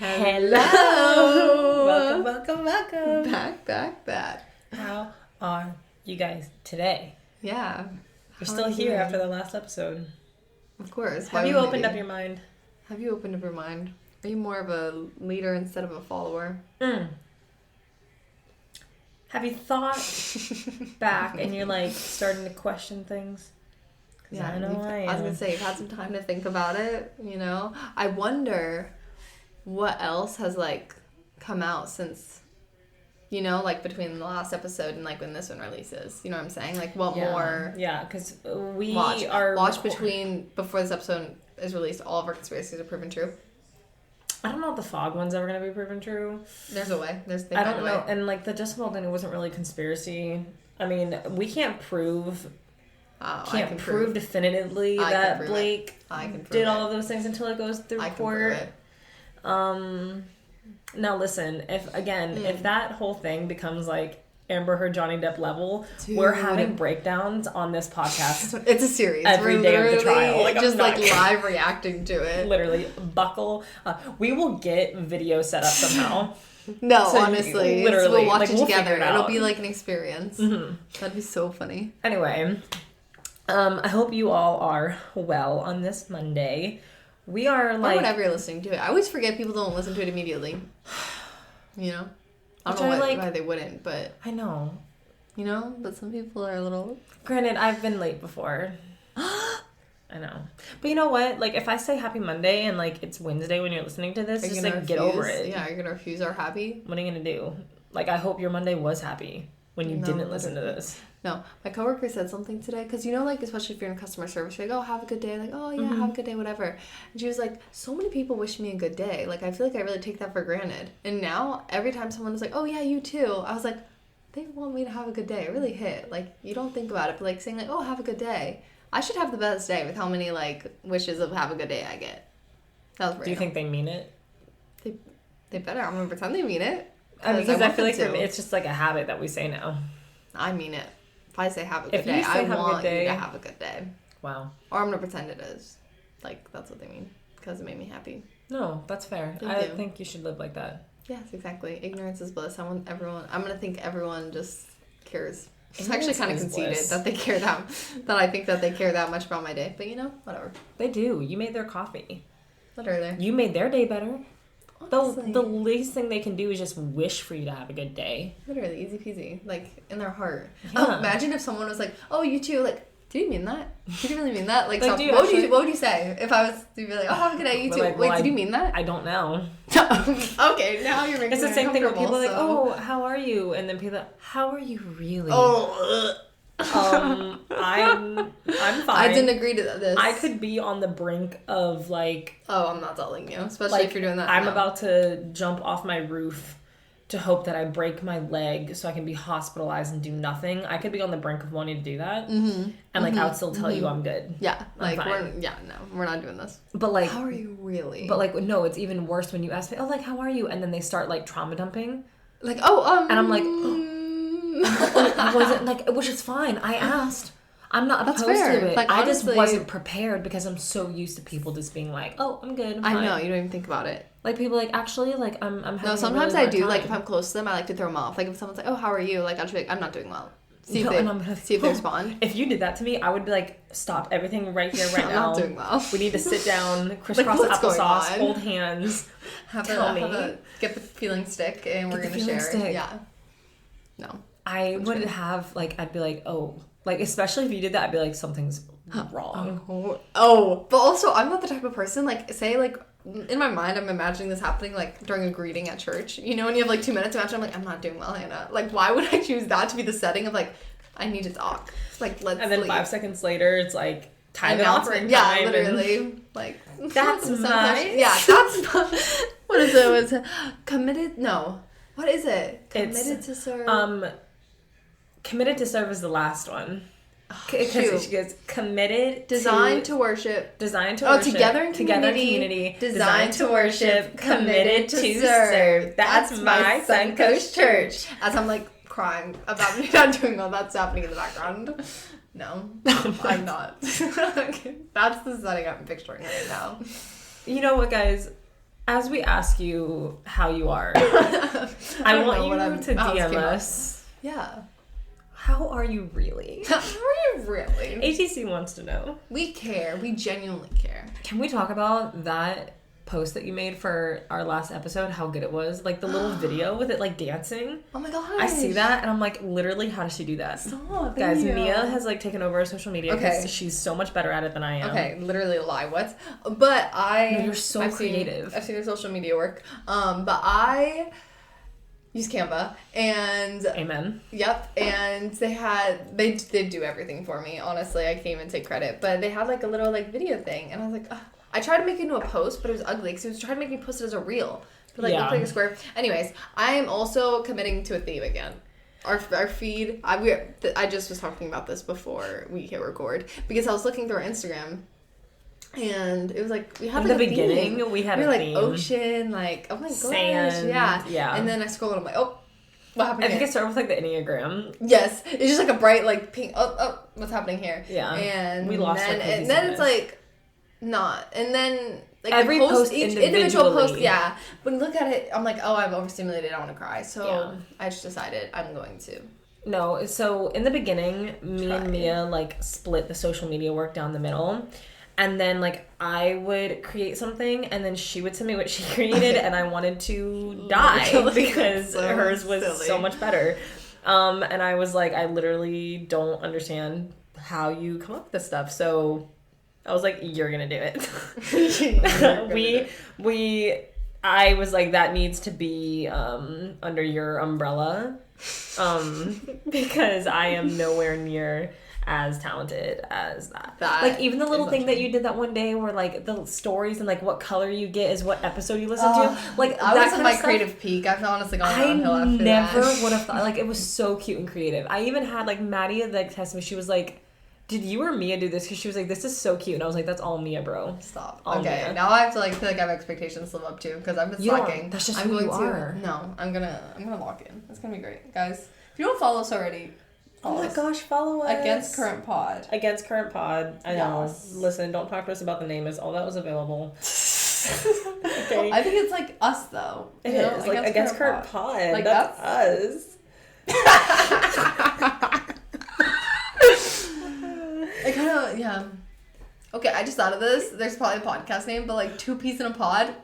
Hello. Welcome. Back. How are you guys today? Yeah. You're still here after the last episode. Of course. Have you opened up your mind? Have you opened up your mind? Are you more of a leader instead of a follower? Have you thought back and you're like starting to question things? Yeah, I know I am. I was going to say, you've had some time to think about it, you know? I wonder what else has, like, come out since, you know, like, between the last episode and, like, when this one releases. You know what I'm saying? Like, what more? Yeah, because we Watch before this episode is released, all of our conspiracies are proven true. I don't know if the fog one's ever going to be proven true. There's a way. I don't know. And, like, the decimal thing wasn't really conspiracy. I mean, we can't prove... Can't prove definitively that Blake did all of those things until it goes through court. Now listen, if that whole thing becomes like Amber Heard Johnny Depp level, dude, we're having breakdowns on this podcast. It's a series every day of the trial, like just like live reacting to it. Literally, buckle. We will get video set up somehow. No, so honestly, literally, we'll watch it together. It'll be like an experience. Mm-hmm. That'd be so funny. Anyway. I hope you all are well on this Monday. We are like... Or whenever you're listening to it. I always forget people don't listen to it immediately. You know? I don't know why they wouldn't, but... I know. You know? But some people are a little... Granted, I've been late before. I know. But you know what? Like, if I say Happy Monday and, like, it's Wednesday when you're listening to this, just, like, get over it. Yeah, you're gonna refuse our happy? What are you gonna do? Like, I hope your Monday was happy when you didn't listen to this. No, my coworker said something today, because, you know, like, especially if you're in customer service, you're like, oh, have a good day. Like, oh, yeah, have a good day, whatever. And she was like, so many people wish me a good day. Like, I feel like I really take that for granted. And now, every time someone is like, oh, yeah, you too, I was like, they want me to have a good day. It really hit. Like, you don't think about it, but, like, saying, like, oh, have a good day. I should have the best day with how many, like, wishes of have a good day I get. That was random. Do you think they mean it? They better. I'm going to pretend they mean it. Because I feel like it's just, like, a habit that we say now. I mean it. If I say have a good day, I want you to have a good day. Wow. Or I'm going to pretend it is. Like, that's what they mean. Because it made me happy. No, that's fair. I think you should live like that. Yes, exactly. Ignorance is bliss. I'm going to think everyone just cares. It's actually kind of conceited that they care that I think that they care that much about my day. But, you know, whatever. They do. You made their coffee. Literally. You made their day better. The least thing they can do is just wish for you to have a good day. Literally, easy peasy. Like, in their heart. Yeah. Oh, imagine if someone was like, oh, you too. Like, do you mean that? Did you really mean that? Like, what would you say if I was to be like, oh, have a good day, you too? Like, wait, did you mean that? I don't know. Okay, now you're making me It's the same thing when people are like, oh, how are you? And then people are like, how are you really? Oh, I'm fine. I didn't agree to this. I could be on the brink of like... Oh, I'm not telling you. Especially if you're doing that. I'm about to jump off my roof to hope that I break my leg so I can be hospitalized and do nothing. I could be on the brink of wanting to do that. Mm-hmm. And like I would still tell you I'm good. Yeah. Like we're not doing this. But like... How are you really? But like, no, it's even worse when you ask me, oh, like, how are you? And then they start like trauma dumping. Like, And I'm like... which is fine. I asked. I'm not opposed to it. Like, I just wasn't prepared because I'm so used to people just being like, "Oh, I'm good." I'm fine. I know you don't even think about it. Like people like actually like I'm having no. Sometimes I do. Time. Like if I'm close to them, I like to throw them off. Like if someone's like, "Oh, how are you?" Like I'll just be like, "I'm not doing well." See if they respond. If you did that to me, I would be like, "Stop everything right here, right now." I'm not doing well. We need to sit down, crisscross applesauce, hold hands, get the feeling stick, and we're gonna share it. Yeah. No. I would have, like, I'd be like, oh, like, especially if you did that, I'd be like, something's wrong. Oh, but also, I'm not the type of person, like, say, like, in my mind, I'm imagining this happening, like, during a greeting at church, you know, and you have, like, 2 minutes to imagine, I'm like, I'm not doing well, Hannah. Like, why would I choose that to be the setting of, like, I need to talk? Like, let's And then leave. 5 seconds later, it's, like, time announcement time. Yeah, literally. Like, that's nice. Yeah, that's what is it? What's it? Committed? No. What is it? Committed to serve? Committed to serve is the last one. Because she goes, committed Designed to worship. Designed to worship. Together in community. Designed to worship. Committed to serve. That's my Suncoast Church. As I'm like crying about me not doing well, that's happening in the background. No, I'm not. That's the setting I'm picturing right now. You know what, guys? As we ask you how you are, I want you to DM us. Yeah. How are you really? How are you really? ATC wants to know. We care. We genuinely care. Can we talk about that post that you made for our last episode, how good it was? Like the little video with it like dancing. Oh my gosh. I see that and I'm like, literally, how does she do that? Stop. Guys, Mia has like taken over social media because she's so much better at it than I am. Okay, literally a lie. What? But No, you're so creative. I've seen her social media work. But I use Canva and amen. Yep. And they did do everything for me. Honestly, I can't even take credit. But they had like a little like video thing and I was like, ugh. I tried to make it into a post, but it was ugly because he was trying to make me post it as a reel. But like, looked like a square. Anyways, I am also committing to a theme again. Our feed, I just was talking about this before we hit record because I was looking through our Instagram and it was like, we had like a beginning, theme. We had a theme. Like ocean, like, oh my gosh. Sand. Yeah. And then I scrolled and I'm like, oh, what happened here? I think it started with like the Enneagram. Yes. It's just like a bright like pink, oh, what's happening here? Yeah. And we lost then, and then it's like, not. And then like every post each individual post, yeah. When you look at it, I'm like, oh, I'm overstimulated. I want to cry. So I just decided I'm going to. No, so in the beginning, me and Mia like split the social media work down the middle. And then like I would create something and then she would send me what she created and I wanted to die because hers was so much better. And I was like, I literally don't understand how you come up with this stuff. So I was like, you're gonna do it. I was like, that needs to be under your umbrella because I am nowhere near as talented as that. Like even the little thing that you did that one day where like the stories and like what color you get is what episode you listen to. Like I was in my creative peak. I've honestly gone downhill after that. I never would have thought, like it was so cute and creative. I even had like Maddie like test me. She was like, did you or Mia do this? Because she was like, this is so cute. And I was like, that's all Mia, bro. Stop. All okay, Mia. Now I have to like feel like I have expectations to live up to because I've been slacking. That's just who you are. No, I'm gonna lock in. It's gonna be great, guys. If you don't follow us already, oh my gosh, follow us. Against Current Pod. Against Current Pod. I know. Listen, don't talk to us about the name. It's all that was available. Okay. I think it's like us though. It is like Against Current Pod. Like that's us. I kind of, yeah. Okay, I just thought of this. There's probably a podcast name, but like 2 Peas in a Pod.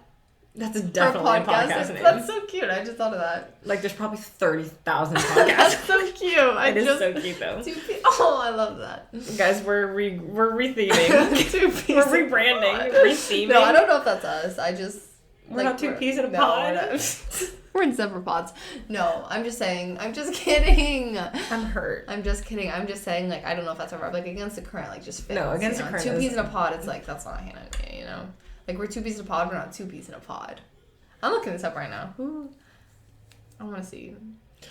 That's definitely a podcast name. That's so cute. I just thought of that. Like there's probably 30,000 podcasts. That's so cute. It is so cute though. 2 Peas. Oh, I love that. Guys, we're retheming. 2 Peas. We're rebranding. Retheming. No, I don't know if that's us. We're not 2 peas in a pod. We're in separate pods. No, I'm just saying. I'm just kidding. I'm hurt. I'm just kidding. I'm just saying, like, I don't know if that's a verb. Like, against the current, like, just fits. No, against the current. 2 peas in a pod, it's like, that's not Hannah and me, you know? Like, we're 2 peas in a pod, we're not 2 peas in a pod. I'm looking this up right now. Ooh. I want to see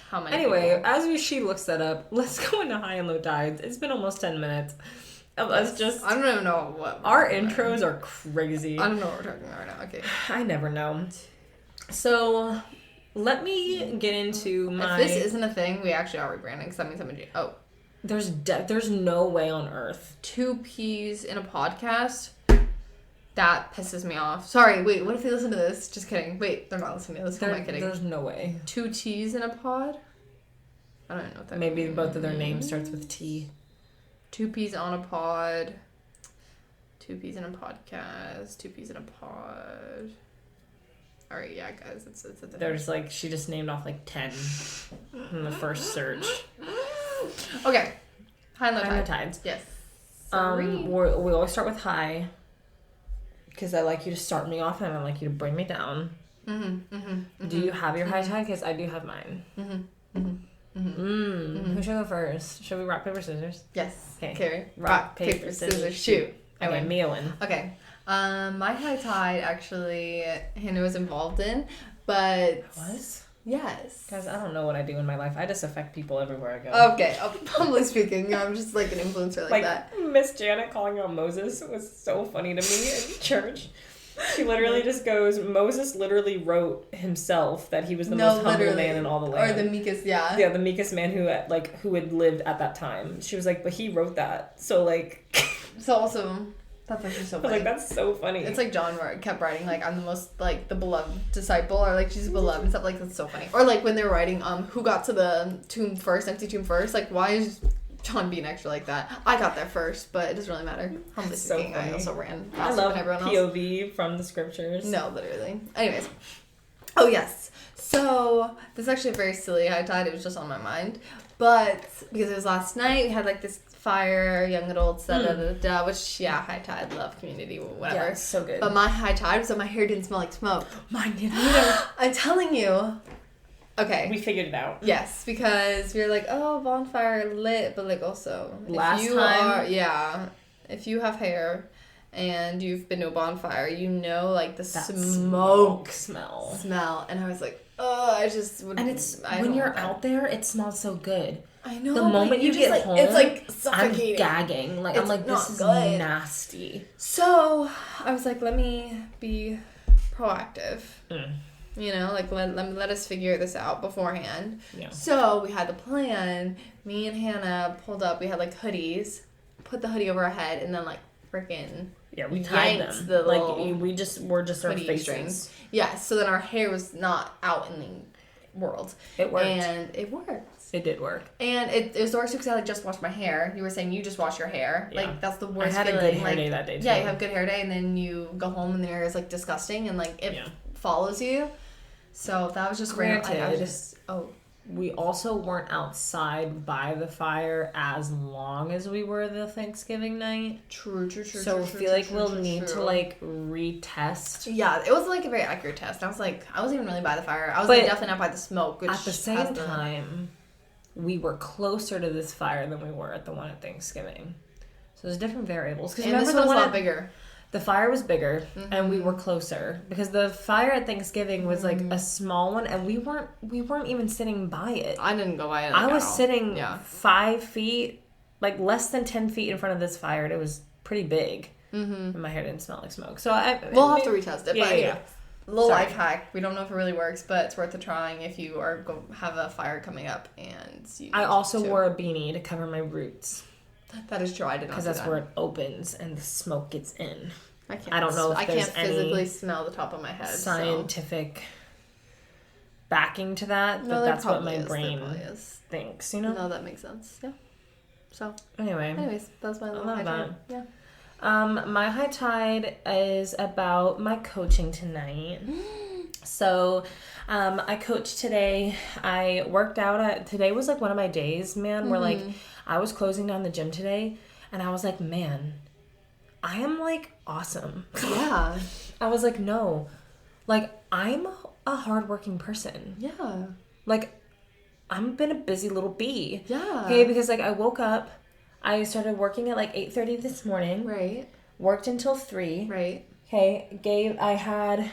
how many. Anyway, as she looks that up, let's go into high and low tides. It's been almost 10 minutes. Us just. I don't even know what. Our intros are crazy. I don't know what we're talking about right now. Okay. I never know. So, let me get into my... If this isn't a thing, we actually are rebranding, because that means I'm a... Oh. There's no way on earth. 2 peas in a podcast? That pisses me off. Sorry, wait, what if they listen to this? Just kidding. Wait, they're not listening to this. Who am I kidding? There's no way. 2 T's in a pod? I don't know what that means. Maybe both of their names starts with T. 2 peas on a pod. 2 peas in a podcast. 2 peas in a pod. Alright, yeah, guys, it's a thing. There's like, she just named off like 10 in the first search. Okay. High and low tides. Yes. We always start with high. Because I like you to start me off and I like you to bring me down. Do you have your high tide? Because I do have mine. Who should go first? Should we rock, paper, scissors? Yes. Okay. Carrie. Rock, paper, scissors, shoot. I win. Mia win. Okay. My high tide actually Hannah was involved in, but... Was? Yes. Guys, I don't know what I do in my life. I just affect people everywhere I go. Okay, humbly speaking, I'm just like an influencer like that. Miss Janet calling out Moses was so funny to me in church. She literally just goes, Moses literally wrote himself that he was the most humble man in all the land. Or the meekest, yeah. Yeah, the meekest man who had lived at that time. She was like, but he wrote that. So like... So also... That's actually so funny. I was like, that's so funny. It's like John kept writing, like, I'm the most, like, the beloved disciple, or, like, Jesus beloved and stuff. Like, that's so funny. Or, like, when they're writing, who got to the tomb first, empty tomb first? Like, why is John being extra like that? I got there first, but it doesn't really matter. Humbly speaking, I also ran faster than everyone else. POV from the scriptures. No, literally. Anyways. Oh, yes. So, this is actually very silly high tide. It was just on my mind. But, because it was last night, we had, like, this fire, young adults, which, yeah, high tide, love, community, whatever. Yeah, it's so good. But my high tide was that my hair didn't smell like smoke. Mine didn't either. I'm telling you. Okay. We figured it out. Yes, because we were like, oh, bonfire lit, but, like, also, if you have hair and you've been to a bonfire, you know, like, the smoke smell. And I was like, oh, I just would. And it's, when you're out there, it smells so good. I know. The moment you get home, it's like suffocating. I'm gagging. Like, I'm like, this is good. Nasty. So I was like, let me be proactive. You know, like let us figure this out beforehand. Yeah. So we had the plan. Me and Hannah pulled up. We had like hoodies. Put the hoodie over our head and then like freaking. Yeah, we tied them. The like we're just our faces. Strings. Yeah. So then our hair was not out in the world. It worked. And it worked. It did work. And it was the worst because I like just washed my hair. You were saying you just wash your hair. Yeah. Like that's the worst feeling. I had a good hair day that day too. Yeah, you have a good hair day and then you go home and the hair is like disgusting and like it follows you. So that was just granted. We also weren't outside by the fire as long as we were the Thanksgiving night. True. So I feel like we'll need to like retest. Yeah, it was like a very accurate test. I was like, I wasn't even really by the fire. I was like, definitely not by the smoke. Which at the same time, we were closer to this fire than we were at the one at Thanksgiving. So there's different variables. Because remember this one was a lot bigger. The fire was bigger, and we were closer because the fire at Thanksgiving was like a small one, and we weren't even sitting by it. I didn't go by it. I was sitting 5 feet, like less than 10 feet in front of this fire, and it was pretty big. And my hair didn't smell like smoke. So we'll have to retest it. Yeah. Little life hack. We don't know if it really works, but it's worth a trying if you are have a fire coming up and you. I also wore a beanie to cover my roots. That is true. I did not. Because that's where it opens and the smoke gets in. I don't know if there's any physically smell the top of my head. Scientific backing to that, but that's what my brain thinks, you know? No, that makes sense. Yeah. So. Anyways, that's my little high tide. Yeah. My high tide is about my coaching tonight. So, I coached today. I worked out today was like one of my days, man, where like I was closing down the gym today and I was like, man, I am like awesome. Yeah. I was like, no, like I'm a hardworking person. Yeah. Like I've been a busy little bee. Yeah. Okay, because like I woke up, I started working at like 8:30 this morning. Right. Worked until 3. Right. Okay, I had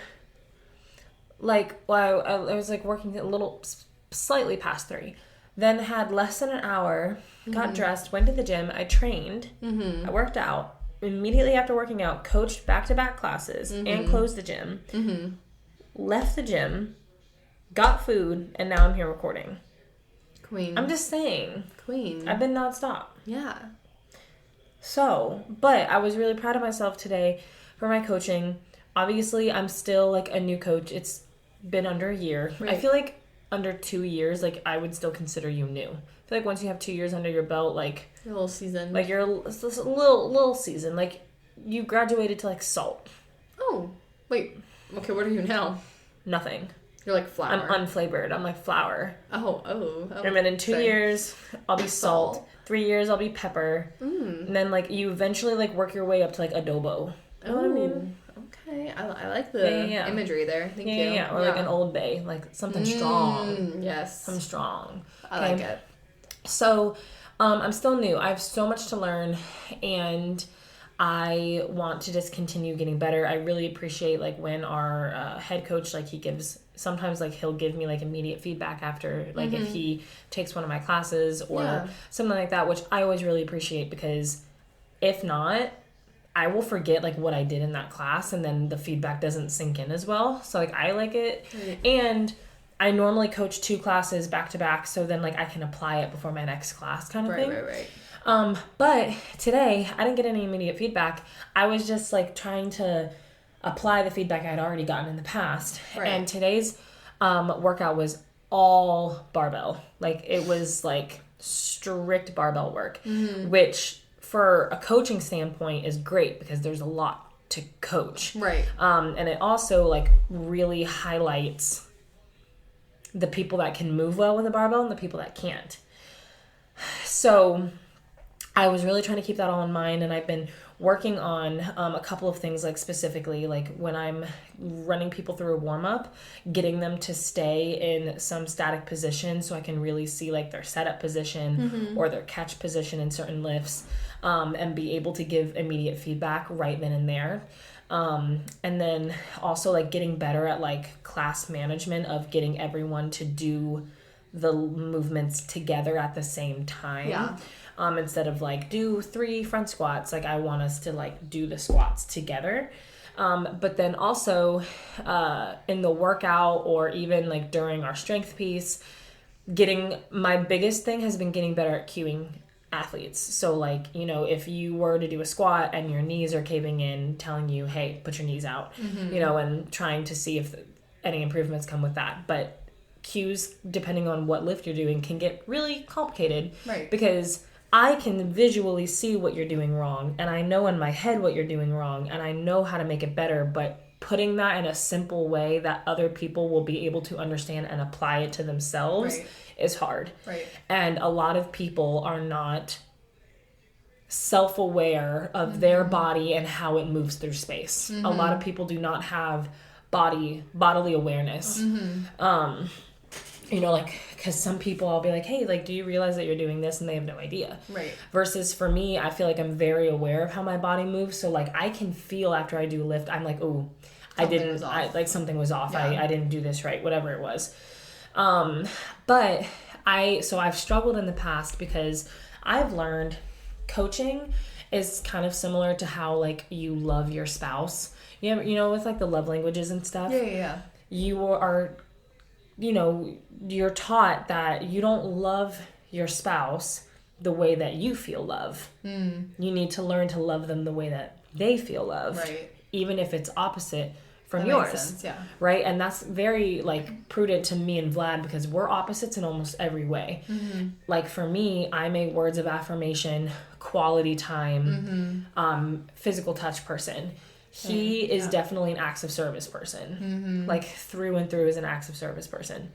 like, well, I was like working a little slightly past 3. Then had less than an hour, got dressed, went to the gym, I trained, I worked out. Immediately after working out, coached back-to-back classes and closed the gym. Left the gym, got food, and now I'm here recording. Queen. I'm just saying. Queen. I've been nonstop. Yeah. So, but I was really proud of myself today for my coaching. Obviously, I'm still like a new coach. It's been under a year. Right. I feel like under 2 years, like I would still consider you new. I feel like once you have 2 years under your belt, like a little season, like you're a little season. Like you graduated to like salt. Oh, wait. Okay, what are you now? Nothing. You're like flour. I'm unflavored. I'm like flour. Oh. And then in 2 years, I'll be salt. 3 years, I'll be pepper. And then like you eventually like work your way up to like adobo. You know what I mean? Okay, I like the imagery there. Thank you. Yeah, or like an Old Bay, like something strong. Yes. I'm strong. I like it. So, I'm still new. I have so much to learn, and I want to just continue getting better. I really appreciate like when our head coach, like he gives, sometimes like he'll give me like immediate feedback after, like if he takes one of my classes or something like that, which I always really appreciate because if not, I will forget like what I did in that class and then the feedback doesn't sink in as well. So like I like it. And I normally coach 2 classes back to back, so then like I can apply it before my next class kind of thing. But today I didn't get any immediate feedback. I was just like trying to apply the feedback I had already gotten in the past. Right. And today's workout was all barbell. Like it was like strict barbell work, which for a coaching standpoint is great because there's a lot to coach. Right. And it also like really highlights the people that can move well with a barbell and the people that can't. So I was really trying to keep that all in mind, and I've been working on a couple of things, like specifically like when I'm running people through a warm-up, getting them to stay in some static position so I can really see like their setup position or their catch position in certain lifts, and be able to give immediate feedback right then and there. And then also like getting better at like class management of getting everyone to do the movements together at the same time. Yeah. Instead of like do 3 front squats, like I want us to like do the squats together. But then also in the workout or even like during our strength piece, my biggest thing has been getting better at cueing athletes. So like, you know, if you were to do a squat and your knees are caving in, telling you, hey, put your knees out, you know, and trying to see if any improvements come with that. But cues, depending on what lift you're doing, can get really complicated. Right. Because I can visually see what you're doing wrong, and I know in my head what you're doing wrong, and I know how to make it better, but putting that in a simple way that other people will be able to understand and apply it to themselves is hard. Right. And a lot of people are not self-aware of their body and how it moves through space. A lot of people do not have bodily awareness. You know, like, because some people I'll be like, hey, like, do you realize that you're doing this? And they have no idea. Right. Versus for me, I feel like I'm very aware of how my body moves. So, like, I can feel after I do a lift, I'm like, oh, something was off. Yeah. I didn't do this right, whatever it was. But I've struggled in the past because I've learned coaching is kind of similar to how, like, you love your spouse. You know, with, like, the love languages and stuff. Yeah. You are... You know, you're taught that you don't love your spouse the way that you feel love. You need to learn to love them the way that they feel love. Right. Even if it's opposite from that yours. Makes sense, yeah. Right? And that's very, like, prudent to me and Vlad because we're opposites in almost every way. Like, for me, I'm a words of affirmation, quality time, physical touch person. He is definitely an acts of service person. Like, through and through is an acts of service person.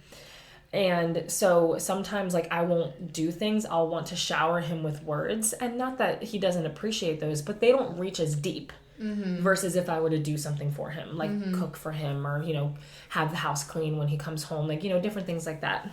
And so sometimes, like, I won't do things. I'll want to shower him with words. And not that he doesn't appreciate those, but they don't reach as deep. Versus if I were to do something for him, like cook for him or, you know, have the house clean when he comes home. Like, you know, different things like that.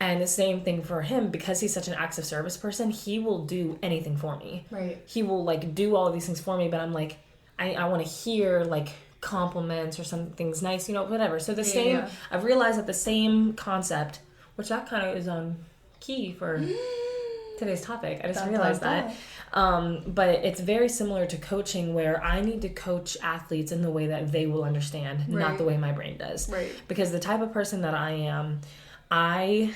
And the same thing for him, because he's such an acts of service person, he will do anything for me. Right. He will, like, do all of these things for me, but I'm like, I want to hear, like, compliments or something's nice, you know, whatever. So I've realized that the same concept, which that kind of is on key for today's topic. I just realized that. But it's very similar to coaching, where I need to coach athletes in the way that they will understand, not the way my brain does. Right. Because the type of person that I am, I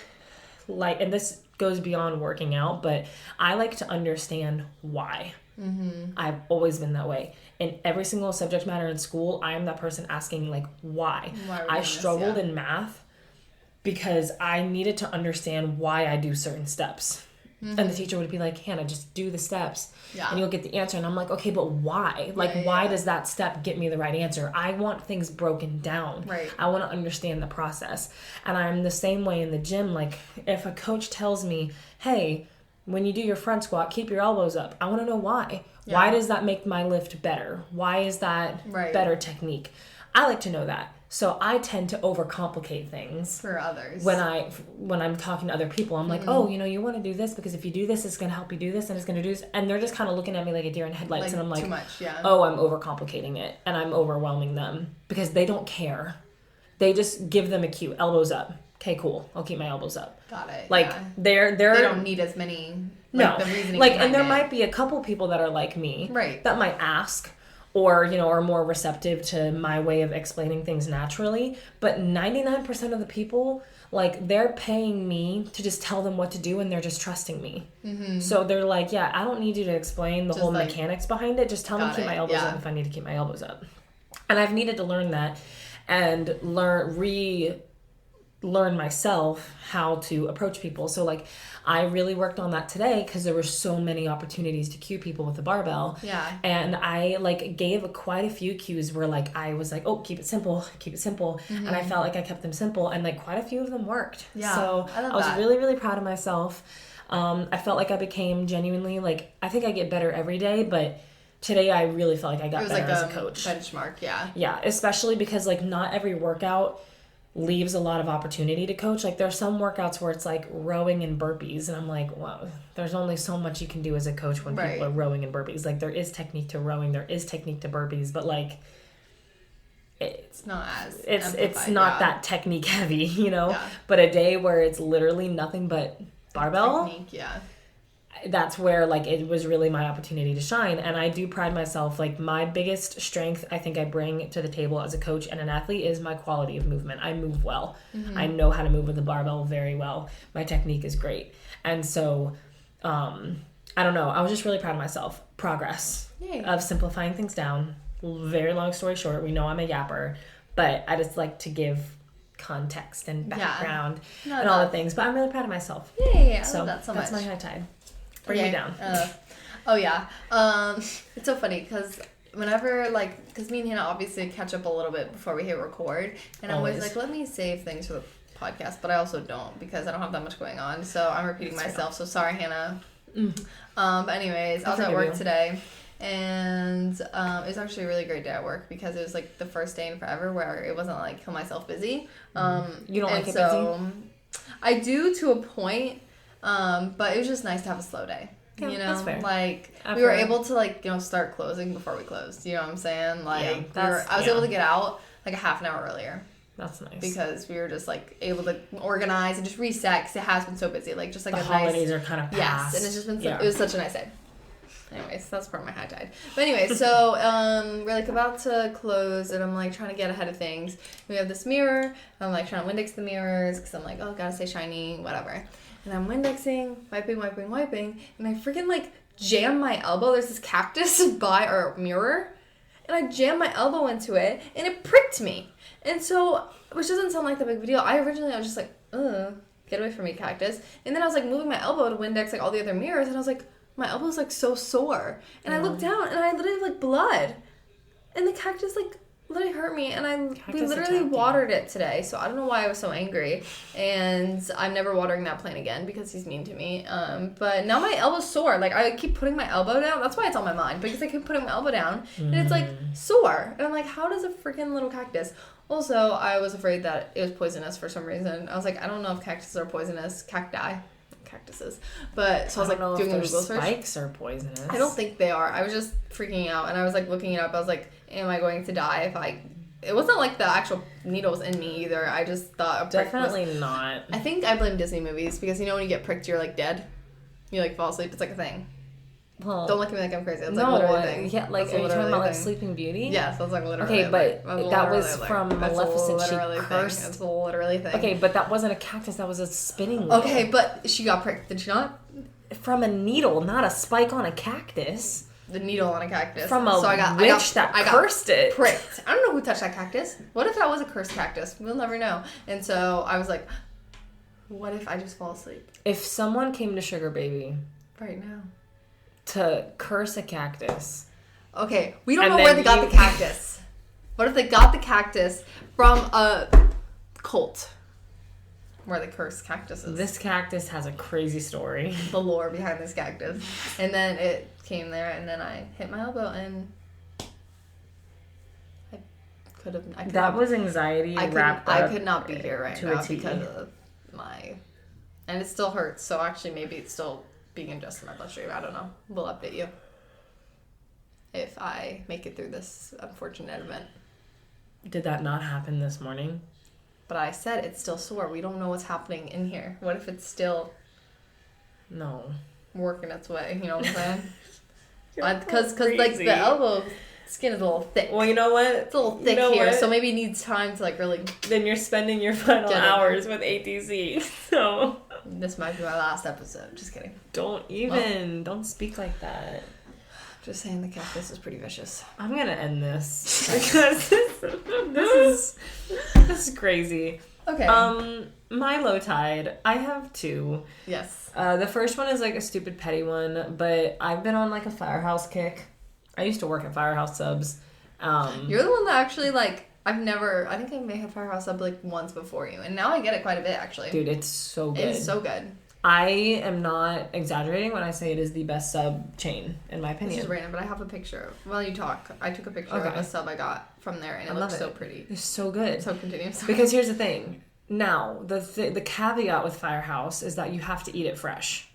like, and this goes beyond working out, but I like to understand why. I've always been that way. In every single subject matter in school, I am that person asking, like, why? I struggled in math because I needed to understand why I do certain steps. And the teacher would be like, Hannah, just do the steps and you'll get the answer. And I'm like, okay, but why? Like, why does that step get me the right answer? I want things broken down. Right. I want to understand the process. And I'm the same way in the gym. Like, if a coach tells me, hey, when you do your front squat, keep your elbows up, I want to know why. Yeah. Why does that make my lift better? Why is that better technique? I like to know that. So I tend to overcomplicate things for others. When I'm talking to other people, I'm like, oh, you know, you want to do this because if you do this, it's going to help you do this and it's going to do this. And they're just kind of looking at me like a deer in headlights. And I'm like, too much, oh, I'm overcomplicating it. And I'm overwhelming them because they don't care. They just give them a cue, elbows up. Okay, cool. I'll keep my elbows up. Got it. Like, they don't need as many. No. The reasoning and there might be a couple people that are like me. Right. That might ask. or, you know, are more receptive to my way of explaining things naturally. But 99% of the people, like, they're paying me to just tell them what to do, and they're just trusting me. Mm-hmm. So they're like, yeah, I don't need you to explain the whole mechanics behind it. Just tell me to keep my elbows up if I need to keep my elbows up. And I've needed to learn that and learn myself how to approach people. So, like, I really worked on that today because there were so many opportunities to cue people with the barbell. Yeah. And I, like, gave quite a few cues where, like, I was like, oh, keep it simple. Mm-hmm. And I felt like I kept them simple, and, like, quite a few of them worked. Yeah. So I was really, really proud of myself. I felt like I became genuinely, like, I think I get better every day, but today I really felt like I got better as a coach. Benchmark, yeah. Yeah, especially because, like, not every workout leaves a lot of opportunity to coach. Like, there's some workouts where it's like rowing and burpees, and I'm like, wow, there's only so much you can do as a coach when people are rowing and burpees. Like, there is technique to rowing, there is technique to burpees, but, like, it's not as it's not that technique heavy, you know. But a day where it's literally nothing but barbell technique, that's where, like, it was really my opportunity to shine. And I do pride myself, like, my biggest strength I think I bring to the table as a coach and an athlete is my quality of movement. I move well. Mm-hmm. I know how to move with the barbell very well. My technique is great. And so I don't know, I was just really proud of myself. Progress. Yay. Of simplifying things down. Very long story short, we know I'm a yapper, but I just like to give context and background and all the things. But I'm really proud of myself. Yay, I love that so much. That's my high tide. Bring me down. It's so funny because whenever, like, because me and Hannah obviously catch up a little bit before we hit record, and I'm always like, let me save things for the podcast, but I also don't because I don't have that much going on, so I'm repeating myself, so sorry, Hannah. But anyways, I was at work today, and it was actually a really great day at work because it was, like, the first day in forever where it wasn't, like, kill myself busy. You don't like it busy? I do to a point. But it was just nice to have a slow day, you know, that's fair. Like, we were able to, like, you know, start closing before we closed, you know what I'm saying? Like, I was able to get out, like, a half an hour earlier. That's nice. Because we were just, like, able to organize and just reset because it has been so busy. Like, just, like, the holidays are kind of past. Yes, and it's just been, it was such a nice day. Anyways, that's part of my high tide. But anyway, so we're, like, about to close, and I'm, like, trying to get ahead of things. We have this mirror, and I'm, like, trying to Windex the mirrors because I'm like, oh, gotta stay shiny, whatever. And I'm Windexing, wiping, and I freaking, like, jam my elbow. There's this cactus by our mirror, and I jammed my elbow into it, and it pricked me. And so, which doesn't sound like that big of a deal. I was just like, ugh, get away from me, cactus. And then I was, like, moving my elbow to Windex, like, all the other mirrors, and I was like, my elbow's, like, so sore. And I looked down, and I literally have, like, blood. And the cactus, like, literally hurt me, and we literally watered it today, so I don't know why I was so angry, and I'm never watering that plant again because he's mean to me, but now my elbow's sore. Like, I keep putting my elbow down. That's why it's on my mind, because I keep putting my elbow down, and it's, like, sore, and I'm like, how does a freaking little cactus? Also, I was afraid that it was poisonous for some reason. I was like, I don't know if cactuses are poisonous. Cactuses. But, so I was, like, doing a Google search. Spikes are poisonous. I don't think they are. I was just freaking out, and I was, like, looking it up. I was like, am I going to die if I... It wasn't, like, the actual needles in me, either. I just thought a prick Definitely not. I think I blame Disney movies, because, you know, when you get pricked, you're, like, dead. You, like, fall asleep. It's, like, a thing. Well, don't look at me like I'm crazy. It's, like, literally a thing. Yeah, like, are you talking about, like, Sleeping Beauty? Yes, that's, like, literally okay, but that was from Maleficent. She cursed. It's literally a thing. Okay, but that wasn't a cactus. That was a spinning wheel. Okay, but she got pricked. Did she not? From a needle, not a spike on a cactus. The needle on a cactus. From a witch that cursed it. Pricked. I don't know who touched that cactus. What if that was a cursed cactus? We'll never know. And so I was like, what if I just fall asleep? If someone came to Sugar Baby right now to curse a cactus. Okay, we don't know where they got the cactus. What if they got the cactus from a cult? Where they curse cactuses. This cactus has a crazy story. The lore behind this cactus. And then it came there, and then I hit my elbow, and I could have... That was anxiety wrapped up. I could not be here right now because of my... And it still hurts, so actually maybe it's still being ingested in my bloodstream. I don't know. We'll update you if I make it through this unfortunate event. Did that not happen this morning? But I said it's still sore. We don't know what's happening in here. What if it's still... No. Working its way, you know what I'm saying? Because like, the elbow Skin is a little thick. Well, you know what? It's a little thick here, so maybe it needs time to like really. Then you're spending your final hours with ATC. So this might be my last episode. Just kidding. Don't speak like that. Just saying the cactus is pretty vicious. I'm gonna end this because this is crazy. Okay. My low tide. I have two. Yes. The first one is like a stupid petty one, but I've been on like a Firehouse kick. I used to work at Firehouse Subs. You're the one that actually like. I think I may have Firehouse Sub like once before you, and now I get it quite a bit actually. Dude, it's so good. It's so good. I am not exaggerating when I say it is the best sub chain, in my opinion. This is random, but I have a picture. While you talk, I took a picture of a sub I got from there, and it looks so pretty. It's so good. So continue. Because here's the thing. Now, the caveat with Firehouse is that you have to eat it fresh.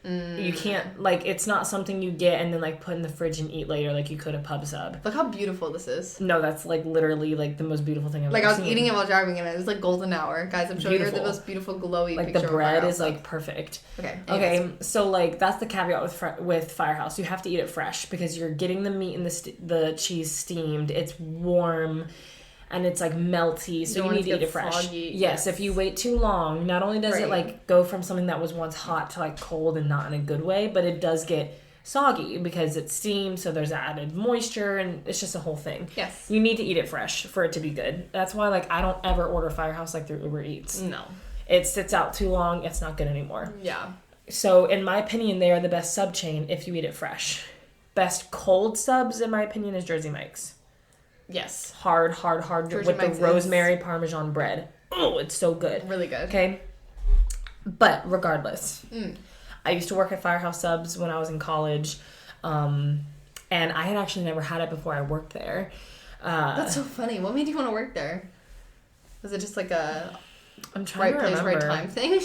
You can't, like, it's not something you get and then, like, put in the fridge and eat later like you could a pub sub. Look how beautiful this is. No, that's, like, literally, like, the most beautiful thing I've ever seen. Like, I was eating it while driving, and it was, like, golden hour. Guys, I'm showing you the most beautiful, glowy like, picture the bread is, like, perfect. Okay, so, like, that's the caveat with Firehouse. You have to eat it fresh because you're getting the meat and the cheese steamed. It's warm. And it's like melty, so you need to eat it fresh. Foggy. Yes, if you wait too long, not only does it like go from something that was once hot to like cold and not in a good way, but it does get soggy because it's steamed, so there's added moisture, and it's just a whole thing. Yes. You need to eat it fresh for it to be good. That's why like I don't ever order Firehouse like through Uber Eats. No. It sits out too long, it's not good anymore. Yeah. So in my opinion, they are the best sub chain if you eat it fresh. Best cold subs, in my opinion, is Jersey Mike's. Yes. Hard Jersey with Mike's the rosemary Parmesan bread. Oh, it's so good. Really good. Okay. But regardless, I used to work at Firehouse Subs when I was in college. And I had actually never had it before I worked there. That's so funny. What made you want to work there? Was it just like a I'm trying right to place, remember. right time thing?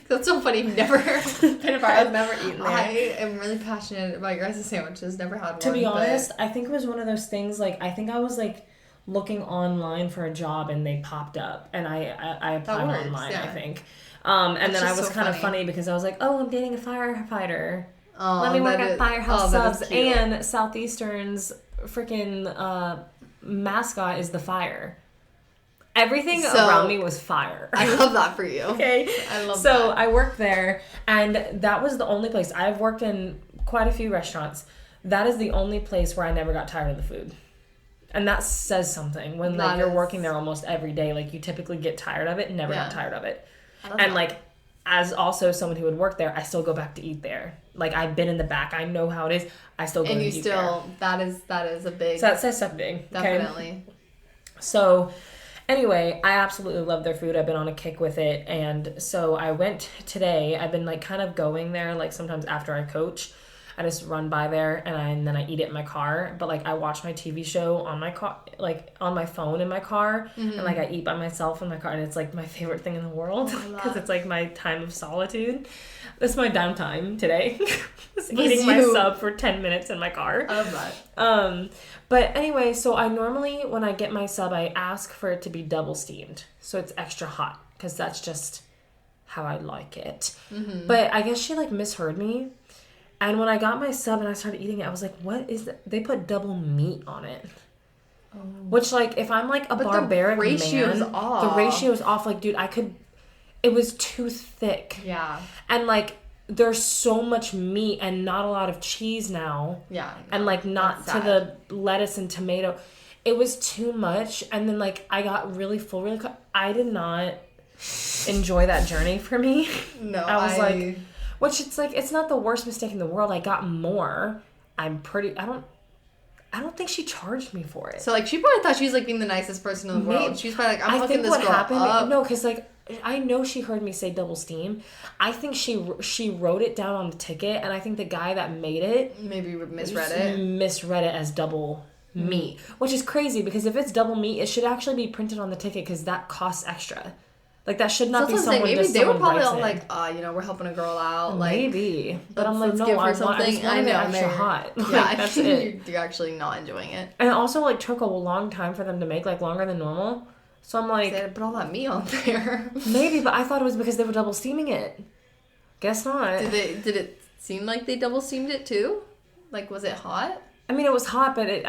That's so funny. Never been a fire. I've never eaten there. I am really passionate about your guys' sandwiches. Never had one. To be honest, I think it was one of those things, like, I think I was, like, looking online for a job and they popped up. And I applied online, I think. And then I was kind of funny because I was like, oh, I'm dating a firefighter. Let me work at Firehouse Subs. And Southeastern's freaking mascot is the fire. Everything around me was fire. I love that for you. Okay. I love that. So I worked there, and that was the only place. I've worked in quite a few restaurants. That is the only place where I never got tired of the food. And that says something. When like you're working there almost every day, like you typically get tired of it and never got tired of it. And like, as also someone who would work there, I still go back to eat there. Like, I've been in the back. I know how it is. I still go and eat there. And you still, that is a big... So that says something. Definitely. Okay? So... Anyway, I absolutely love their food. I've been on a kick with it. And so I went today. I've been like kind of going there, like sometimes after I coach. I just run by there and then I eat it in my car. But like I watch my TV show on my car, like on my phone in my car. Mm-hmm. And like I eat by myself in my car. And it's like my favorite thing in the world because it's like my time of solitude. This is my downtime today. Just eating my sub for 10 minutes in my car. I love that. But anyway, so I normally, when I get my sub, I ask for it to be double steamed. So it's extra hot. Because that's just how I like it. Mm-hmm. But I guess she like misheard me. And when I got my sub and I started eating it, I was like, what is that? They put double meat on it. Oh. Which like, if I'm like a barbaric man, the ratio's off. Like, dude, it was too thick. Yeah. And like, there's so much meat and not a lot of cheese now. Yeah. And like not to the lettuce and tomato. It was too much. And then like I got really full really quick. I did not enjoy that journey for me. No. I was like, which it's like, it's not the worst mistake in the world. I got more. I don't think she charged me for it. So like she probably thought she was like being the nicest person in the world. She was probably like, I'm hooking this girl up. No, because like I know she heard me say double steam. I think she wrote it down on the ticket, and I think the guy that made it maybe misread it as double meat, which is crazy because if it's double meat, it should actually be printed on the ticket because that costs extra. Like that should not be someone. Maybe they were probably all like, we're helping a girl out. Like, maybe, but I'm like, no, I just wanted it extra hot. Yeah, like, that's it. You're actually not enjoying it. And it also like took a long time for them to make, like longer than normal. So I'm like, they had to put all that meat on there. Maybe, but I thought it was because they were double steaming it. Guess not. Did it seem like they double steamed it too? Like, was it hot? I mean, it was hot, but it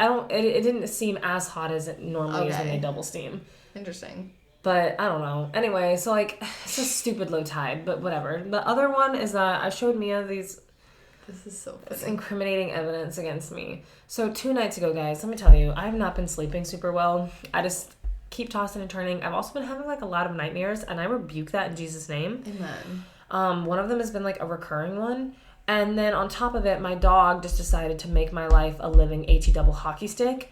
didn't seem as hot as it normally is when they double steam. Interesting. But I don't know. Anyway, so like, it's a stupid low tide, but whatever. The other one is that I showed Mia these. This is so funny. It's incriminating evidence against me. So 2 nights ago, guys, let me tell you, I have not been sleeping super well. I just keep tossing and turning. I've also been having like a lot of nightmares, and I rebuke that in Jesus' name. Amen. One of them has been like a recurring one. And then on top of it, my dog just decided to make my life a living AT double hockey stick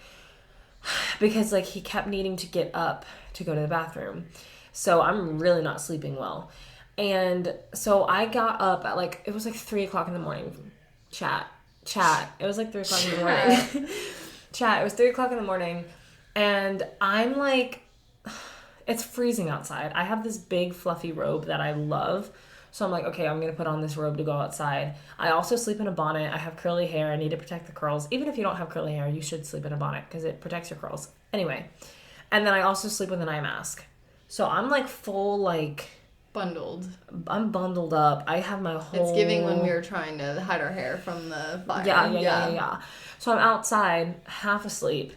because like he kept needing to get up to go to the bathroom. So I'm really not sleeping well. And so I got up at like, it was like 3 o'clock in the morning. Chat. It was like 3 o'clock in the morning. Chat. It was 3 o'clock in the morning. And I'm like, it's freezing outside. I have this big fluffy robe that I love. So I'm like, okay, I'm going to put on this robe to go outside. I also sleep in a bonnet. I have curly hair. I need to protect the curls. Even if you don't have curly hair, you should sleep in a bonnet because it protects your curls. Anyway. And then I also sleep with an eye mask. So I'm like full like... Bundled. I'm bundled up. I have my whole... It's giving when we were trying to hide our hair from the fire. Yeah. So I'm outside, half asleep.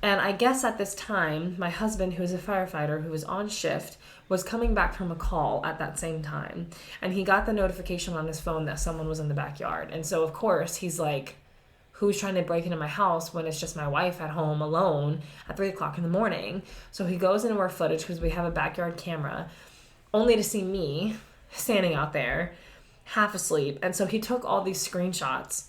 And I guess at this time, my husband, who is a firefighter, who was on shift, was coming back from a call at that same time. And he got the notification on his phone that someone was in the backyard. And so, of course, he's like, who's trying to break into my house when it's just my wife at home alone at 3 o'clock in the morning? So he goes into our footage because we have a backyard camera, only to see me standing out there, half asleep. And so he took all these screenshots.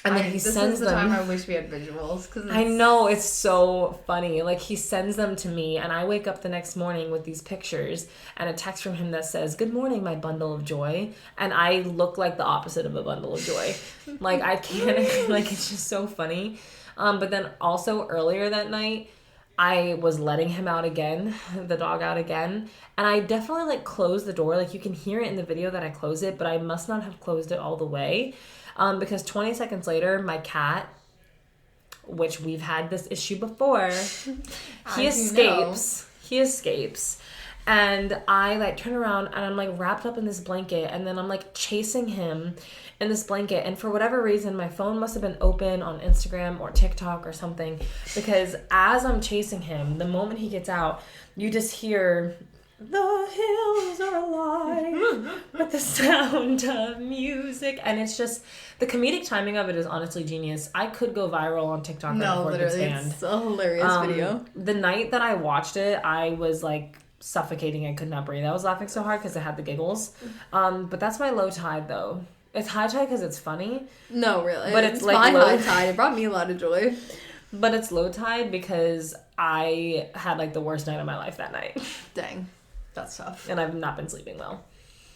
And then he sends them. This is the time I wish we had visuals. I know, it's so funny. Like, he sends them to me, and I wake up the next morning with these pictures and a text from him that says, "Good morning, my bundle of joy." And I look like the opposite of a bundle of joy. Like, I can't, like, it's just so funny. But then also earlier that night, I was letting him out again, the dog out again. And I definitely, like, closed the door. Like, you can hear it in the video that I close it, but I must not have closed it all the way. Because 20 seconds later, my cat, which we've had this issue before, he escapes. He escapes. And I, like, turn around, and I'm, like, wrapped up in this blanket. And then I'm, like, chasing him in this blanket. And for whatever reason, my phone must have been open on Instagram or TikTok or something. Because as I'm chasing him, the moment he gets out, you just hear... The hills are alive with the sound of music. And it's just, the comedic timing of it is honestly genius. I could go viral on TikTok. No, literally, it's a hilarious video. The night that I watched it, I was like suffocating. I could not breathe. I was laughing so hard because I had the giggles. But that's my low tide though. It's high tide because it's funny. No, really. But it's like my high tide. It brought me a lot of joy. But it's low tide because I had like the worst night of my life that night. Dang. That's tough. And I've not been sleeping well.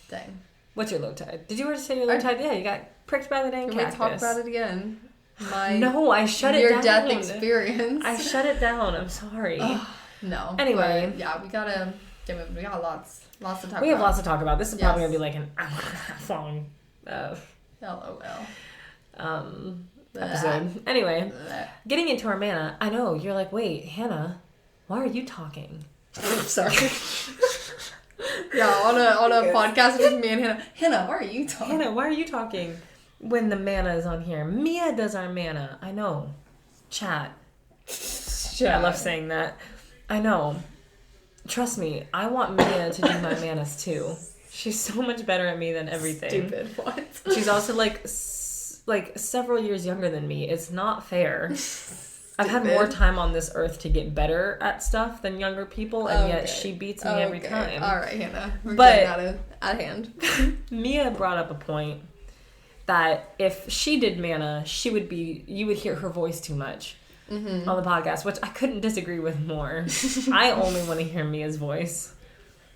Dang. What's your low tide? Did you already say your low tide? Yeah, you got pricked by the dang cactus. Can we talk about it again? No, I shut it down. Your death experience. I shut it down. I'm sorry. No. Anyway. Yeah, we got lots to talk about. We have lots to talk about. This is probably going to be like an hour and a half long episode. Anyway, getting into our mana. I know, you're like, wait, Hannah, why are you talking? Sorry. Yeah, on a podcast with me and Hannah. Hannah, why are you talking? Hannah, why are you talking when the mana is on here? Mia does our mana. I know. Chat. I love saying that. I know. Trust me, I want Mia to do my manas too. She's so much better at me than everything. Stupid. What? She's also like several years younger than me. It's not fair. I've had more time on this earth to get better at stuff than younger people, and yet she beats me every time. All right, Hannah. We're getting out of hand. Mia brought up a point that if she did mana, you would hear her voice too much on the podcast, which I couldn't disagree with more. I only want to hear Mia's voice.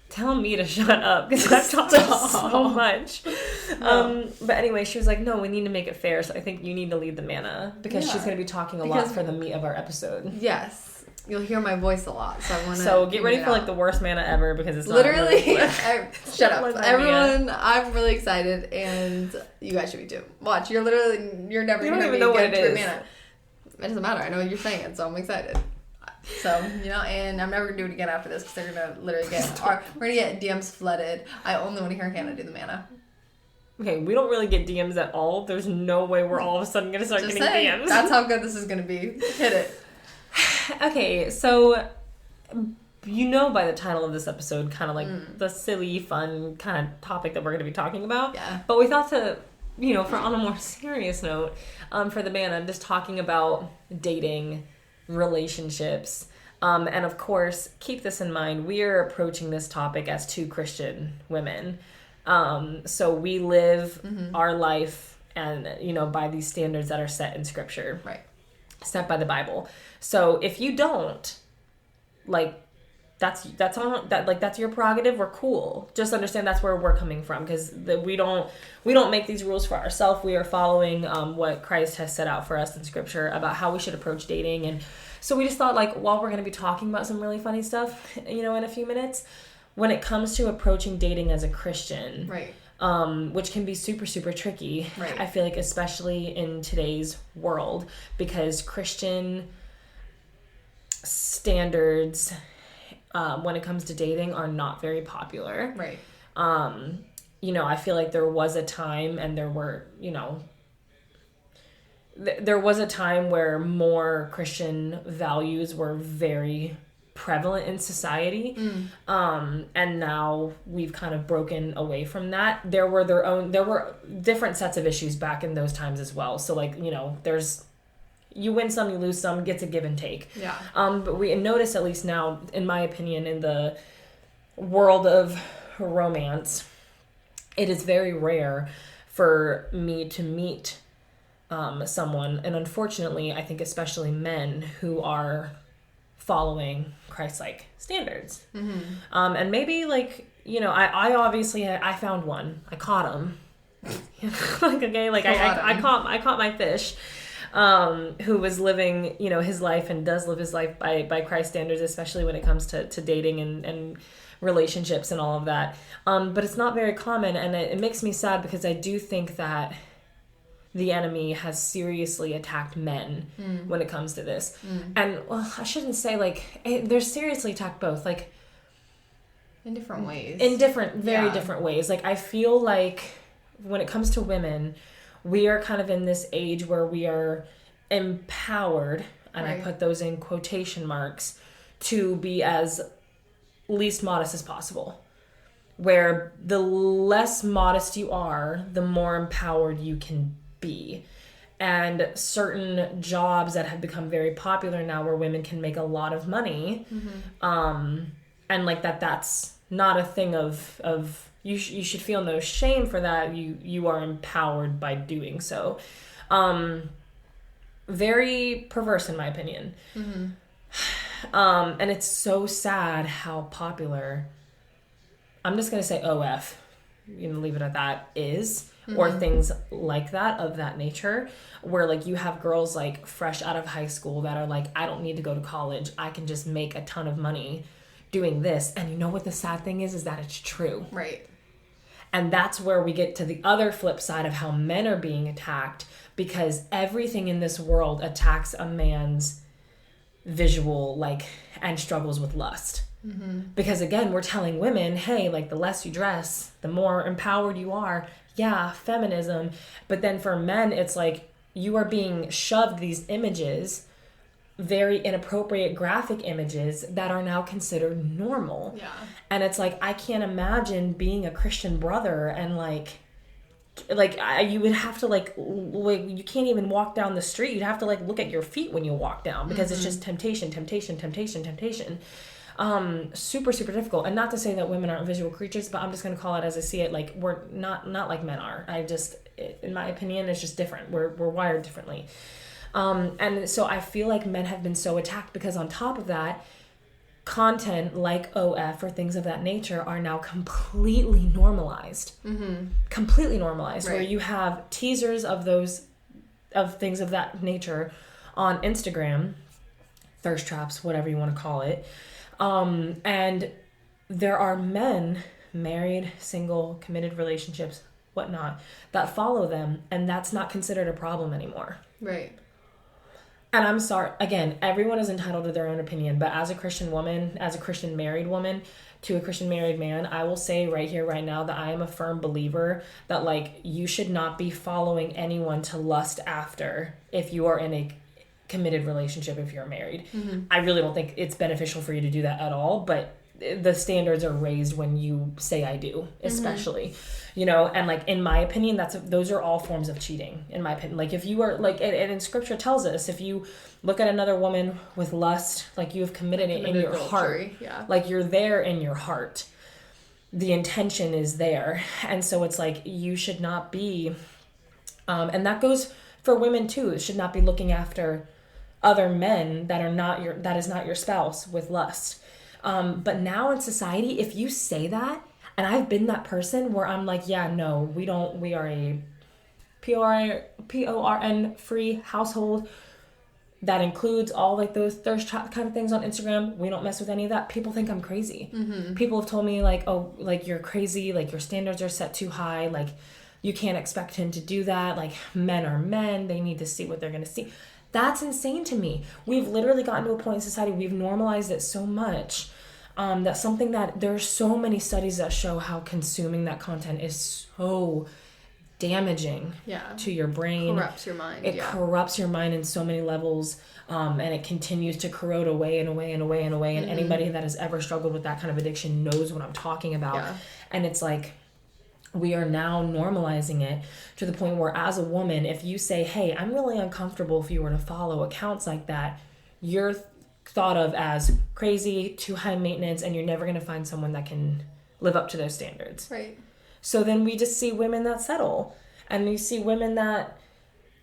Tell me to shut up because I've talked so much. But anyway, she was like, no, we need to make it fair. So I think you need to lead the mana because she's going to be talking a lot for the meat of our episode. Yes. You'll hear my voice a lot. So I want to. So get ready for like the worst mana ever because it's not literally. Shut up. Everyone, I'm really excited and you guys should be too. Watch. You're never going to know what it is. Mana. It doesn't matter. I know you're saying it, so I'm excited. So, and I'm never going to do it again after this because they're going to literally we're going to get DMs flooded. I only want to hear Hannah do the mana. Okay, we don't really get DMs at all. There's no way we're all of a sudden going to start getting DMs. That's how good this is going to be. Hit it. Okay, so you know by the title of this episode, kind of like the silly, fun kind of topic that we're going to be talking about. Yeah. But we thought to, for on a more serious note, for the band, I'm just talking about dating, relationships, and of course, keep this in mind, we are approaching this topic as two Christian women. So we live our life and, by these standards that are set in Scripture. Right. Set by the Bible. So if you don't, that's your prerogative. We're cool. Just understand that's where we're coming from, because we don't make these rules for ourselves. We are following what Christ has set out for us in Scripture about how we should approach dating. And so we just thought, while we're going to be talking about some really funny stuff, in a few minutes, when it comes to approaching dating as a Christian, right, which can be super, super tricky, right. I feel like, especially in today's world, because Christian standards, when it comes to dating, are not very popular. Right. I feel like there was a time, and there were, there was a time where more Christian values were very prevalent in society. And now we've kind of broken away from that. There were different sets of issues back in those times as well. So there's, you win some, you lose some, gets a give and take. Yeah. But we notice, at least now, in my opinion, in the world of romance, it is very rare for me to meet someone, and unfortunately, I think especially men, who are following Christ-like standards. And maybe I obviously, I found one. I caught him. I caught my fish. Who was living, his life, and does live his life by Christ standards, especially when it comes to dating and relationships and all of that. But it's not very common, and it makes me sad, because I do think that the enemy has seriously attacked men when it comes to this. And, well, I shouldn't say, they're seriously attacked both, in different ways. In very different ways. I feel like when it comes to women, we are kind of in this age where we are empowered, and right. I put those in quotation marks, to be as least modest as possible. Where the less modest you are, the more empowered you can be. And certain jobs that have become very popular now, where women can make a lot of money, and that's not a thing of you should feel no shame for that. You are empowered by doing so. Very perverse, in my opinion. And it's so sad how popular, I'm just going to say OF, leave it at that, is, or things like that, of that nature, where you have girls fresh out of high school that are I don't need to go to college. I can just make a ton of money doing this. And you know what the sad thing is that it's true. Right. And that's where we get to the other flip side of how men are being attacked, because everything in this world attacks a man's visual, and struggles with lust. Because again, we're telling women, hey, the less you dress, the more empowered you are. Yeah, feminism. But then for men, it's you are being shoved these images, very inappropriate graphic images, that are now considered normal. Yeah. And it's I can't imagine being a Christian brother and you would have to you can't even walk down the street. You'd have to look at your feet when you walk down, because it's just temptation. Super, super difficult. And not to say that women aren't visual creatures, but I'm just going to call it as I see it. We're not like men are. In my opinion, it's just different. We're wired differently. And so I feel like men have been so attacked, because on top of that, content like OF or things of that nature are now completely normalized. Completely normalized. Right. Where you have teasers of things of that nature on Instagram, thirst traps, whatever you want to call it. And there are men, married, single, committed relationships, whatnot, that follow them, and that's not considered a problem anymore. Right. And I'm sorry, again, everyone is entitled to their own opinion, but as a Christian woman, as a Christian married woman to a Christian married man, I will say right here, right now, that I am a firm believer that, like, you should not be following anyone to lust after if you are in a committed relationship, if you're married. Mm-hmm. I really don't think it's beneficial for you to do that at all, but the standards are raised when you say I do, especially, mm-hmm. you know, and like, in my opinion, those are all forms of cheating, in my opinion. Like, if you are like, and in scripture tells us, if you look at another woman with lust, like, you have committed it in your heart, like, you're there in your heart, the intention is there. And so it's like, you should not be, and that goes for women too. It should not be looking after other men that is not your spouse with lust. But now in society, if you say that, and I've been that person where I'm like, yeah, no, we are a PORN free household that includes all like those thirst trap kind of things on Instagram. We don't mess with any of that. People think I'm crazy. Mm-hmm. People have told me like, oh, like, you're crazy. Like, your standards are set too high. Like, you can't expect him to do that. Like, men are men. They need to see what they're going to see. That's insane to me. We've literally gotten to a point in society, we've normalized it so much, that's something that there's so many studies that show how consuming that content is so damaging to your brain. Corrupts your mind. It corrupts your mind in so many levels, and it continues to corrode away and away and away and away. And anybody that has ever struggled with that kind of addiction knows what I'm talking about. Yeah. And it's like, we are now normalizing it to the point where, as a woman, if you say, hey, I'm really uncomfortable if you were to follow accounts like that, you're thought of as crazy, too high maintenance, and you're never going to find someone that can live up to those standards. Right. So then we just see women that settle, and you see women that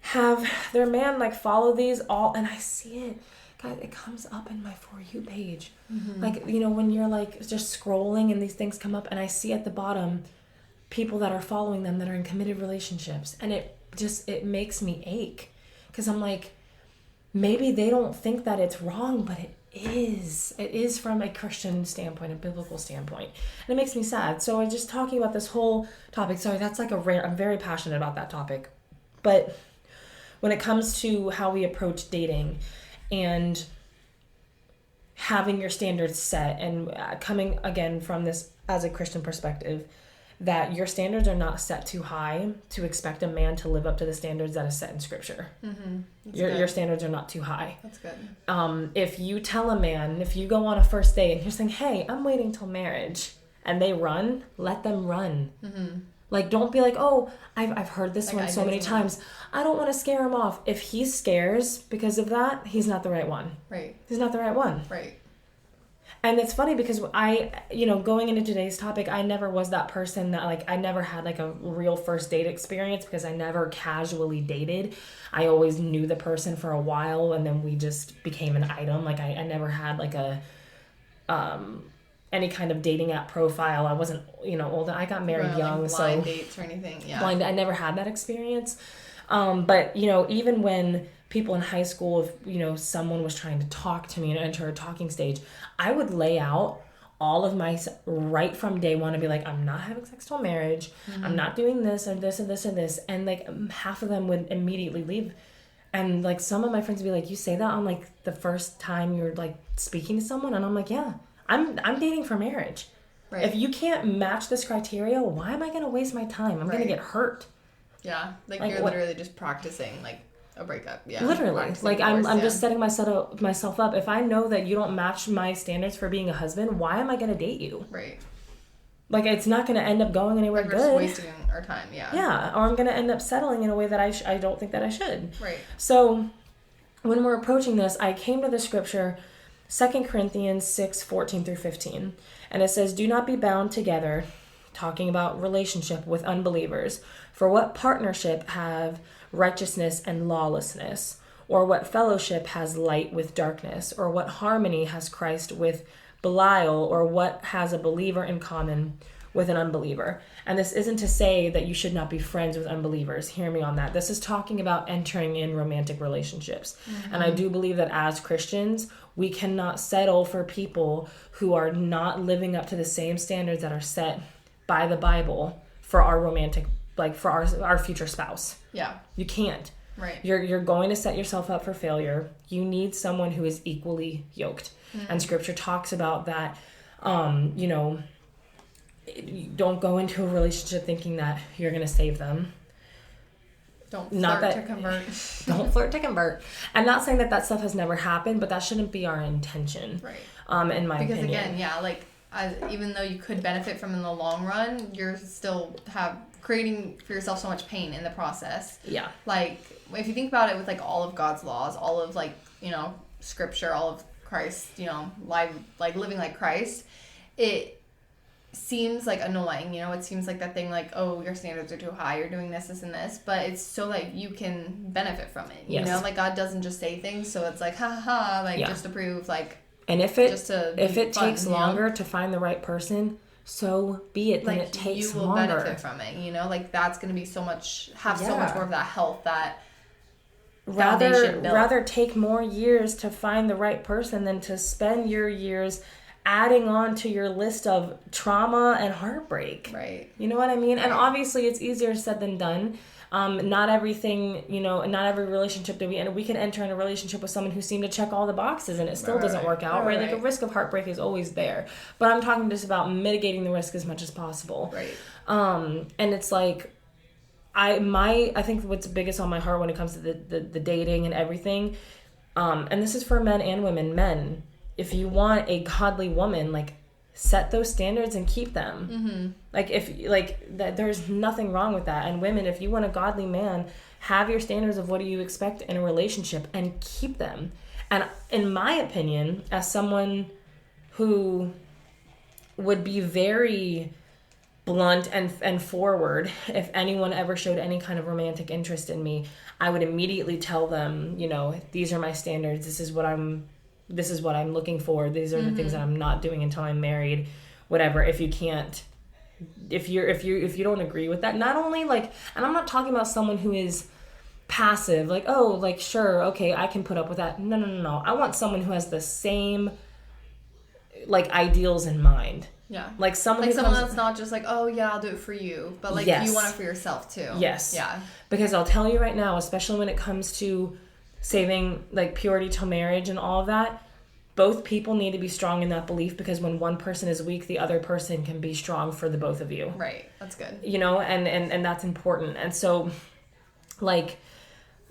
have their man like follow these all, and I see it. Guys, it comes up in my For You page. Mm-hmm. Like, you know, when you're like just scrolling and these things come up, and I see at the bottom people that are following them that are in committed relationships, and it makes me ache, because I'm like, maybe they don't think that it's wrong, but it is from a Christian standpoint, a biblical standpoint, and it makes me sad. So I'm just talking about this whole topic. Sorry, that's like I'm very passionate about that topic, but when it comes to how we approach dating and having your standards set, and coming again from this as a Christian perspective, that your standards are not set too high to expect a man to live up to the standards that is set in scripture. Mm-hmm. Your standards are not too high. That's good. If you tell a man, if you go on a first date and you're saying, hey, I'm waiting till marriage, and they run, let them run. Mm-hmm. Like, don't be like, oh, I've heard this one so many times. I don't want to scare him off. If he scares because of that, he's not the right one. Right. He's not the right one. Right. And it's funny because going into today's topic, I never was that person that, like, I never had like a real first date experience, because I never casually dated. I always knew the person for a while, and then we just became an item. Like, I never had like a, any kind of dating app profile. I wasn't, older. I got married young. Like blind dates or anything. Yeah. I never had that experience. But, even when people in high school, if, someone was trying to talk to me and enter a talking stage, I would lay out all of my, right from day one, and be like, I'm not having sex till marriage. Mm-hmm. I'm not doing this or this and this and this. And like, half of them would immediately leave. And like, some of my friends would be like, you say that on like the first time you're like speaking to someone? And I'm like, yeah, I'm dating for marriage. Right. If you can't match this criteria, why am I going to waste my time? I'm going to get hurt. Yeah. Like you're literally just practicing like a breakup. Yeah. Literally. Like I'm just setting myself up. If I know that you don't match my standards for being a husband, why am I going to date you? Right. Like, it's not going to end up going anywhere good. We're just wasting our time. Yeah. Yeah. Or I'm going to end up settling in a way that I don't think that I should. Right. So when we're approaching this, I came to the scripture, 2 Corinthians 6:14-15. And it says, do not be bound together, talking about relationship, with unbelievers. For what partnership have righteousness and lawlessness? Or what fellowship has light with darkness? Or what harmony has Christ with Belial? Or what has a believer in common with an unbeliever? And this isn't to say that you should not be friends with unbelievers. Hear me on that. This is talking about entering in romantic relationships. Mm-hmm. And I do believe that as Christians, we cannot settle for people who are not living up to the same standards that are set by the Bible for our romantic, like for our future spouse. Yeah. You can't. Right. You're going to set yourself up for failure. You need someone who is equally yoked. And scripture talks about that. You know, don't go into a relationship thinking that you're going to save them. Don't flirt to convert. Don't flirt to convert. I'm not saying that stuff has never happened, but that shouldn't be our intention. Right. In my opinion. Because again, yeah, like, even though you could benefit from it in the long run, you're still creating for yourself so much pain in the process. Yeah. Like, if you think about it with, like, all of God's laws, all of, like, you know, scripture, all of Christ, you know, living like Christ, it seems like annoying, you know, it seems like that thing like, oh, your standards are too high, you're doing this and this, but it's so that you can benefit from it, you know, like God doesn't just say things, so it's like, ha, like, just to prove, like, and if it takes longer to find the right person, so be it, then it takes longer. You will benefit from it, you know, like, that's going to be so much more of that health, that rather take more years to find the right person than to spend your years adding on to your list of trauma and heartbreak. Right. You know what I mean? Right. And obviously it's easier said than done. Not everything, you know, not every relationship that we can enter in a relationship with someone who seemed to check all the boxes and it still doesn't work out, right? Like, a risk of heartbreak is always there. But I'm talking just about mitigating the risk as much as possible. Right. And it's like, I think what's biggest on my heart when it comes to the dating and everything, and this is for men and women. Men, if you want a godly woman, like, set those standards and keep them. There's nothing wrong with that. And women, if you want a godly man, have your standards of what do you expect in a relationship and keep them. And in my opinion, as someone who would be very blunt and forward, if anyone ever showed any kind of romantic interest in me, I would immediately tell them, you know, these are my standards. This is what I'm looking for. These are the things that I'm not doing until I'm married, whatever. If you don't agree with that, not only like, and I'm not talking about someone who is passive, like, oh, like, sure, okay, I can put up with that. No. I want someone who has the same, like, ideals in mind. Yeah. Like someone that's not just like, oh yeah, I'll do it for you, but like, you want it for yourself too. Yes. Yeah. Because I'll tell you right now, especially when it comes to saving, like, purity till marriage and all of that, both people need to be strong in that belief, because when one person is weak, the other person can be strong for the both of you. Right. That's good. You know, and that's important. And so, like,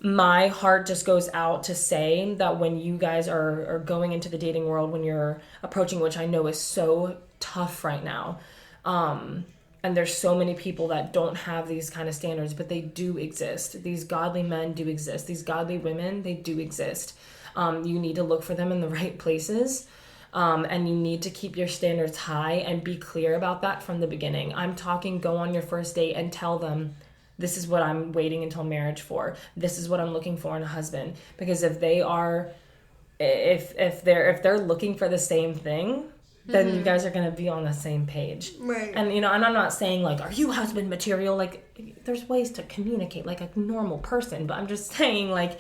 my heart just goes out to say that when you guys are going into the dating world, when you're approaching, which I know is so tough right now, and there's so many people that don't have these kind of standards, but they do exist. These godly men do exist. These godly women, they do exist. You need to look for them in the right places. And you need to keep your standards high and be clear about that from the beginning. I'm talking, go on your first date and tell them, this is what I'm waiting until marriage for. This is what I'm looking for in a husband. Because if they're looking for the same thing, then you guys are going to be on the same page. Right. And, you know, and I'm not saying, like, are you husband material? Like, there's ways to communicate like a normal person. But I'm just saying, like,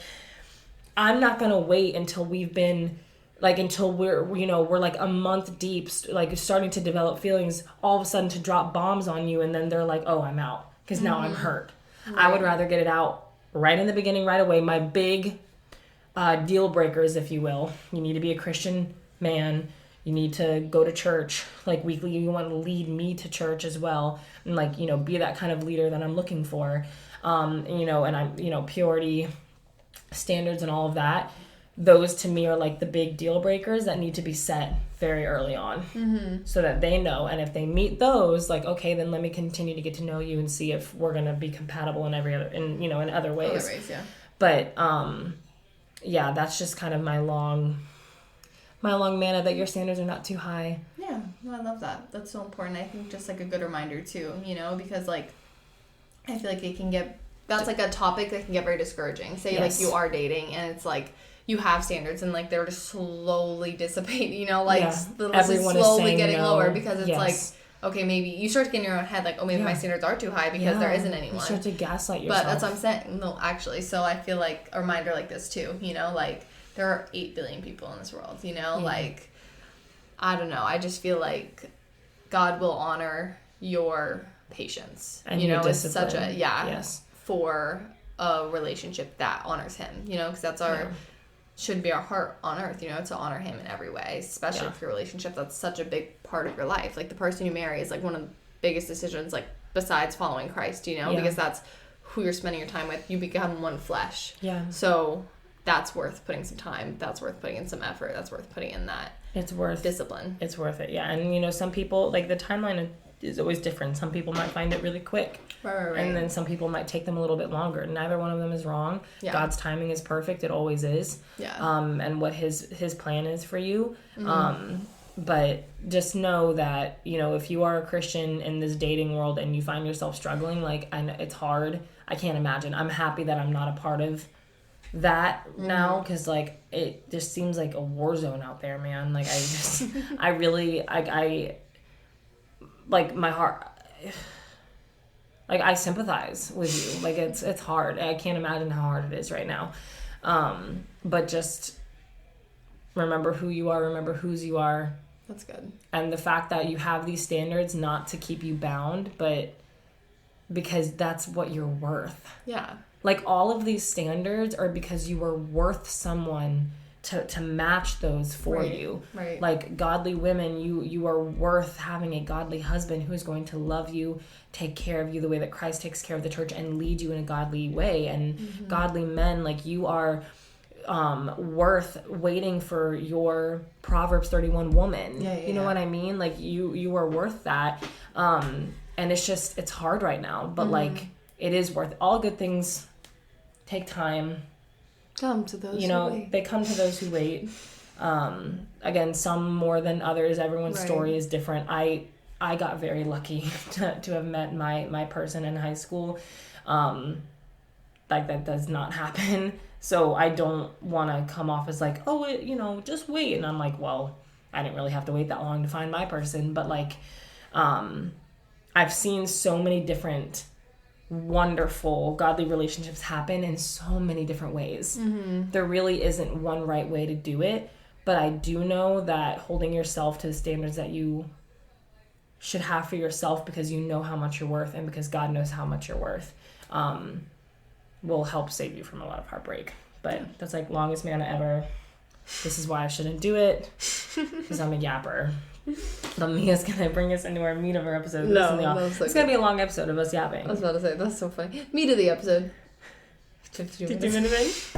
I'm not going to wait until we've been, like, until we're, you know, we're like a month deep, like, starting to develop feelings, all of a sudden to drop bombs on you. And then they're like, oh, I'm out. Because now I'm hurt. Right. I would rather get it out right in the beginning, right away. My big deal breakers, if you will. You need to be a Christian man. You need to go to church, like, weekly. You want to lead me to church as well. And, like, you know, be that kind of leader that I'm looking for. You know, and I'm, you know, purity standards and all of that. Those to me are like the big deal breakers that need to be set very early on, so that they know. And if they meet those, like, okay, then let me continue to get to know you and see if we're going to be compatible in in other ways. Yeah. But, yeah, that's just kind of my long manna that your standards are not too high. Yeah, I love that. That's so important. I think just like a good reminder too, you know, because like, I feel like that's like a topic that can get very discouraging. Say like you are dating and it's like, you have standards and like they're just slowly dissipating, you know, like the list is slowly getting lower, because it's like, okay, maybe you start to get in your own head like, oh, maybe my standards are too high because there isn't anyone. You start to gaslight yourself. But that's what I'm saying. No, actually. So I feel like a reminder like this too, you know, like there are 8 billion people in this world, you know, like, I don't know. I just feel like God will honor your patience. And you your know, discipline. it's such a, for a relationship that honors him, you know, because that's should be our heart on earth, you know, to honor him in every way, especially if your relationship, that's such a big part of your life. Like, the person you marry is, like, one of the biggest decisions, like, besides following Christ, you know, because that's who you're spending your time with. You become one flesh. Yeah. So that's worth putting some time. That's worth putting in some effort. That's worth putting in that. It's worth discipline. It's worth it. Yeah. And, you know, some people, like, the timeline is always different. Some people might find it really quick. Right. And then some people might take them a little bit longer. Neither one of them is wrong. Yeah. God's timing is perfect. It always is. Yeah. And what his plan is for you. Mm-hmm. But just know that, you know, if you are a Christian in this dating world and you find yourself struggling, like, I know it's hard. I can't imagine. I'm happy that I'm not a part of that now, because, like, it just seems like a war zone out there, man. Like, I like, my heart, like, I sympathize with you. Like, it's hard. I can't imagine how hard it is right now. But just remember who you are. Remember whose you are. That's good. And the fact that you have these standards, not to keep you bound, but because that's what you're worth. Yeah. Like, all of these standards are because you are worth someone to match those for you. Right. Like, godly women, you are worth having a godly husband who is going to love you, take care of you the way that Christ takes care of the church, and lead you in a godly way. And godly men, like, you are worth waiting for your Proverbs 31 woman. You know what I mean? Like, you are worth that. And it's hard right now, but like, it is worth it. All good things take time. Come to those who wait. They come to those who wait. Again, some more than others. Everyone's story is different. I got very lucky to have met my person in high school. Like, that does not happen. So I don't want to come off as like, oh, just wait. And I'm like, well, I didn't really have to wait that long to find my person. But, like, I've seen so many different wonderful godly relationships happen in so many different ways. There really isn't one right way to do it, but I do know that holding yourself to the standards that you should have for yourself, because you know how much you're worth, and because God knows how much you're worth, will help save you from a lot of heartbreak. But that's like longest man ever. This is why I shouldn't do it, because I'm a yapper. But Mia's gonna bring us into our meat of our episode. It's gonna be a long episode of us yapping. I was about to say, that's so funny. Meat of the episode. 52 minutes.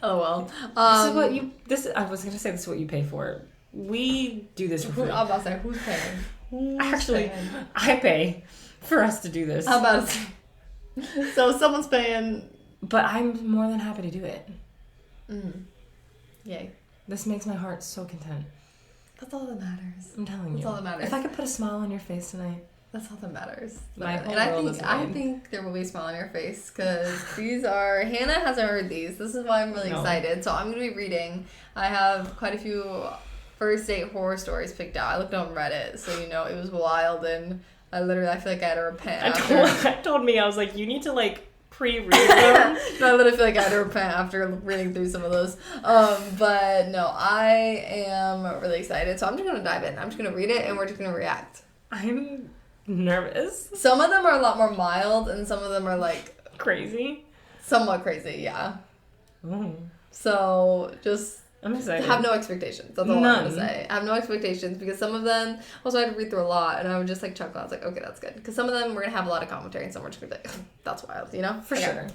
Oh well. I was gonna say, this is what you pay for. We do this for free. I was about to say, who's paying? Actually, I pay for us to do this. I'm about to say. So someone's paying. But I'm more than happy to do it. Yay. This makes my heart so content. That's all that matters. I'm telling you. That's all that matters. If I could put a smile on your face tonight. That's all that matters. And I think there will be a smile on your face, because these are... Hannah hasn't heard these. This is why I'm really excited. So I'm going to be reading. I have quite a few first date horror stories picked out. I looked on Reddit, so it was wild, and I feel like I had to repent I told me, I was like, you need to, like, pre-read them. No, I literally feel like I had to repent after reading through some of those. But no, I am really excited. So I'm just going to dive in. I'm just going to read it, and we're just going to react. I'm nervous. Some of them are a lot more mild, and some of them are, like... Crazy? Somewhat crazy, yeah. Ooh. So just... I'm excited. Have no expectations. That's all I'm going to say. Have no expectations, because some of them... Also, I had to read through a lot, and I would just, like, chuckle. I was like, okay, that's good. Because some of them, we're going to have a lot of commentary, and some we're just going to be like, that's wild, you know? For sure.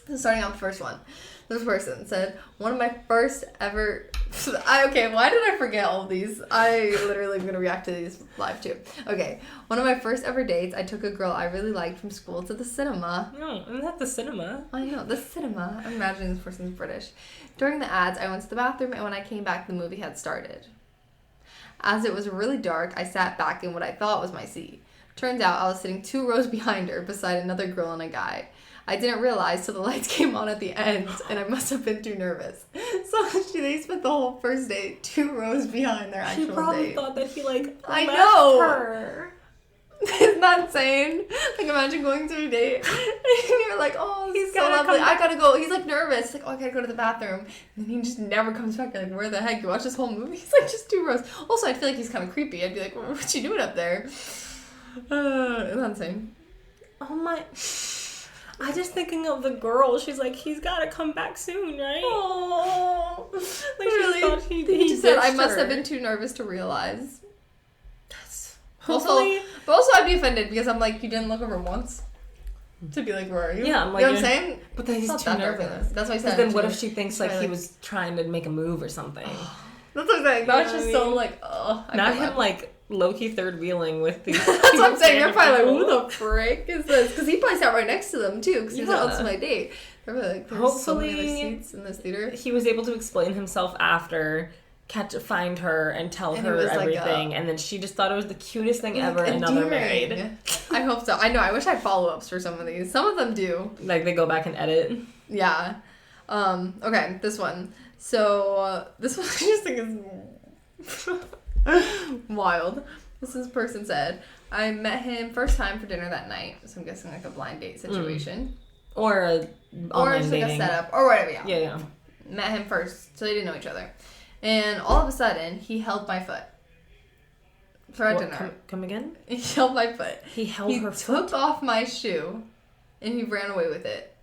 So starting on the first one. This person said, one of my first ever... Okay, why did I forget all of these? I literally am going to react to these live, too. Okay. One of my first ever dates, I took a girl I really liked from school to the cinema. No, isn't that the cinema? I know, the cinema. I'm imagining this person's British. During the ads, I went to the bathroom, and when I came back, the movie had started. As it was really dark, I sat back in what I thought was my seat. Turns out I was sitting 2 rows behind her, beside another girl and a guy. I didn't realize till the lights came on at the end, and I must have been too nervous. So they spent the whole first date 2 rows behind their actual date. She probably thought that he, like, I left know. her. Isn't that insane? Like, imagine going to a date, and you're like, oh, he's so lovely. I gotta go. He's, like, nervous. He's like, oh, I gotta go to the bathroom. And then he just never comes back. You're like, where the heck? You watch this whole movie? He's like, just 2 rows. Also, I feel like he's kind of creepy. I'd be like, what you doing up there? Isn't that insane? Oh, my... I just thinking of the girl. She's like, he's got to come back soon, right? Oh, like really? He just said, I must have been too nervous to realize. That's hopefully. But also, I'd be offended because I'm like, you didn't look over once to be like, where are you? Yeah, I'm like, you know what I'm saying? But then he's too nervous. That's why I said. Then what if she thinks like he was trying to make a move or something? That's what I'm saying. That was just so like, not him like low-key third wheeling with these. That's what I'm saying. You're probably like, who the frick is this? Because he probably sat right next to them too. Because he said, "Oh, this is my date." They're like, there's so many other seats in this theater. He was able to explain himself after, find her and tell her everything, and then she just thought it was the cutest thing ever. And now they're married. I hope so. I know. I wish I had follow-ups for some of these. Some of them do. Like they go back and edit. Yeah. Okay. This one. So this one I just think is wild. This person said, I met him first time for dinner that night. So I'm guessing like a blind date situation. Or just like a setup. Or whatever, yeah. Yeah. Met him first, so they didn't know each other. And all of a sudden, he held my foot. For our dinner. Come again? He held my foot. He held her foot? He took off my shoe, and he ran away with it.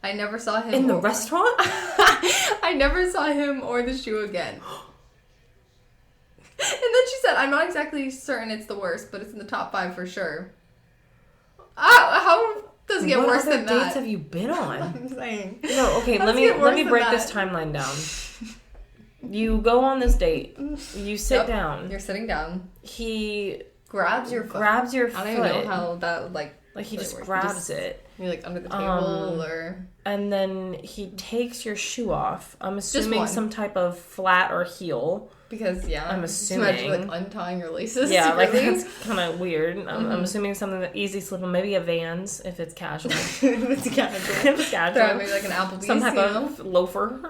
I never saw him. In the restaurant? I never saw him or the shoe again. And then she said, I'm not exactly certain it's the worst, but it's in the top 5 for sure. How does it get worse than that? What dates have you been on? I'm saying. No, okay, let me break this timeline down. You go on this date. You sit down. You're sitting down. He grabs your foot. I don't even know how that would like he just grabs it. You're like under the table or... And then he takes your shoe off. I'm assuming some type of flat or heel. Because, yeah. I'm assuming. Imagine, like, untying your laces. Yeah, like, that's kind of weird. I'm assuming something that easy slip on. Maybe a Vans, if it's casual. If it's casual. Maybe like an Applebee's. Some type of loafer.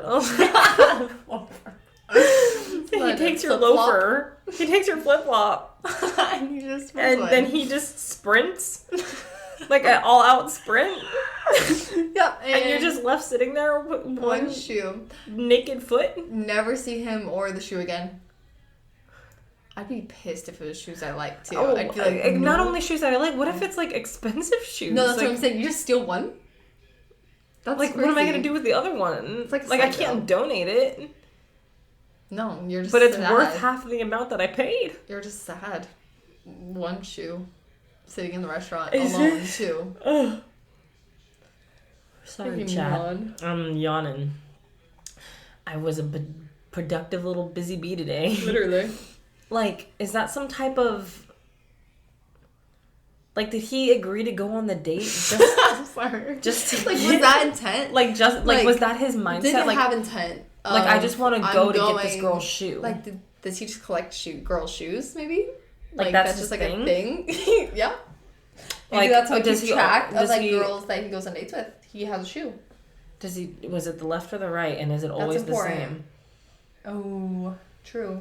He takes your loafer. He takes your flip-flop. And then he just sprints. Like an all-out sprint. Yep. And you're just left sitting there with one shoe. Naked foot. Never see him or the shoe again. I'd be pissed if it was shoes I like too. I'd be like, not only shoes I like, what if it's like expensive shoes? No, that's what I'm saying. You just steal one? That's like, crazy. What am I going to do with the other one? It's like I can't donate it. No, you're just But it's worth half the amount that I paid. You're just sad. One shoe. Sitting in the restaurant alone, too. Ugh. Sorry, Chad. I'm yawning. I was a productive little busy bee today. Literally. Like, is that some type of... Like, did he agree to go on the date just to like, was that intent? Like, was that his mindset? Did it have intent? Like, I just want to go to get this girl's shoe. Like, does he just collect girls' shoes, maybe? Like that's just like a thing? Yeah. Like, Maybe that's how he keeps track of, like, girls that he goes on dates with. He has a shoe. Was it the left or the right? And is it always the same? Oh, true.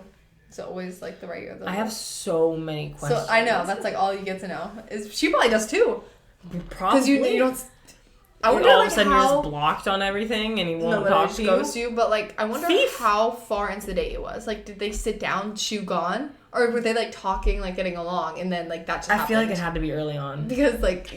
Is it always, like, the right or the left? I have so many questions. So, I know. That's, like, all you get to know. She probably does, too. Probably. Because you don't... I wonder, all of a sudden you're just blocked on everything and he won't talk to you. Goes to you, but like I wonder how far into the date it was. Like, did they sit down, shoe gone, or were they like talking, like getting along, and then like that just happened? I feel like it had to be early on because like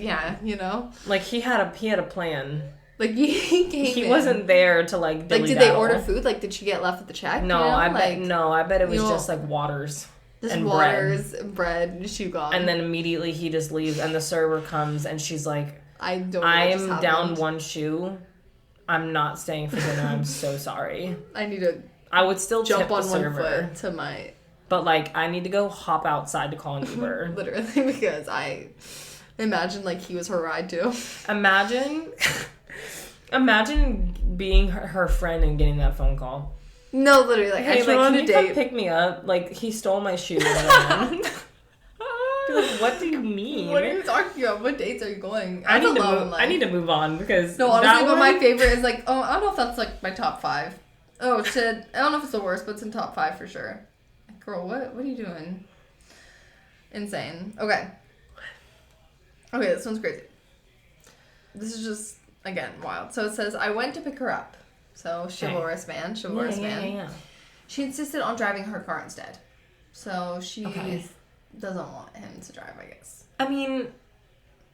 like he had a plan. Like he wasn't there to like did they order food? Like, did she get left with the check? No, I bet it was just like waters. Just waters, bread, shoe gone, and then immediately he just leaves, and the server comes, and she's like, I don't know. I am down one shoe. I'm not staying for dinner. I'm so sorry. I would still jump on the one server, foot to my... But, like, I need to go hop outside to call an Uber. Literally, because I imagine, like, he was her ride, too. Imagine being her friend and getting that phone call. No, literally, like, hey, like, can you come pick me up? Like, he stole my shoe. Like, what do you mean? What are you talking about? What dates are you going? I need to move on because... No, honestly, but my favorite is like... Oh, I don't know if that's like my top 5. Oh, shit. I don't know if it's the worst, but it's in top 5 for sure. Girl, what are you doing? Insane. Okay, this one's crazy. This is just, again, wild. So it says, I went to pick her up. So, chivalrous man. Yeah. She insisted on driving her car instead. So, she... doesn't want him to drive, I guess. I mean,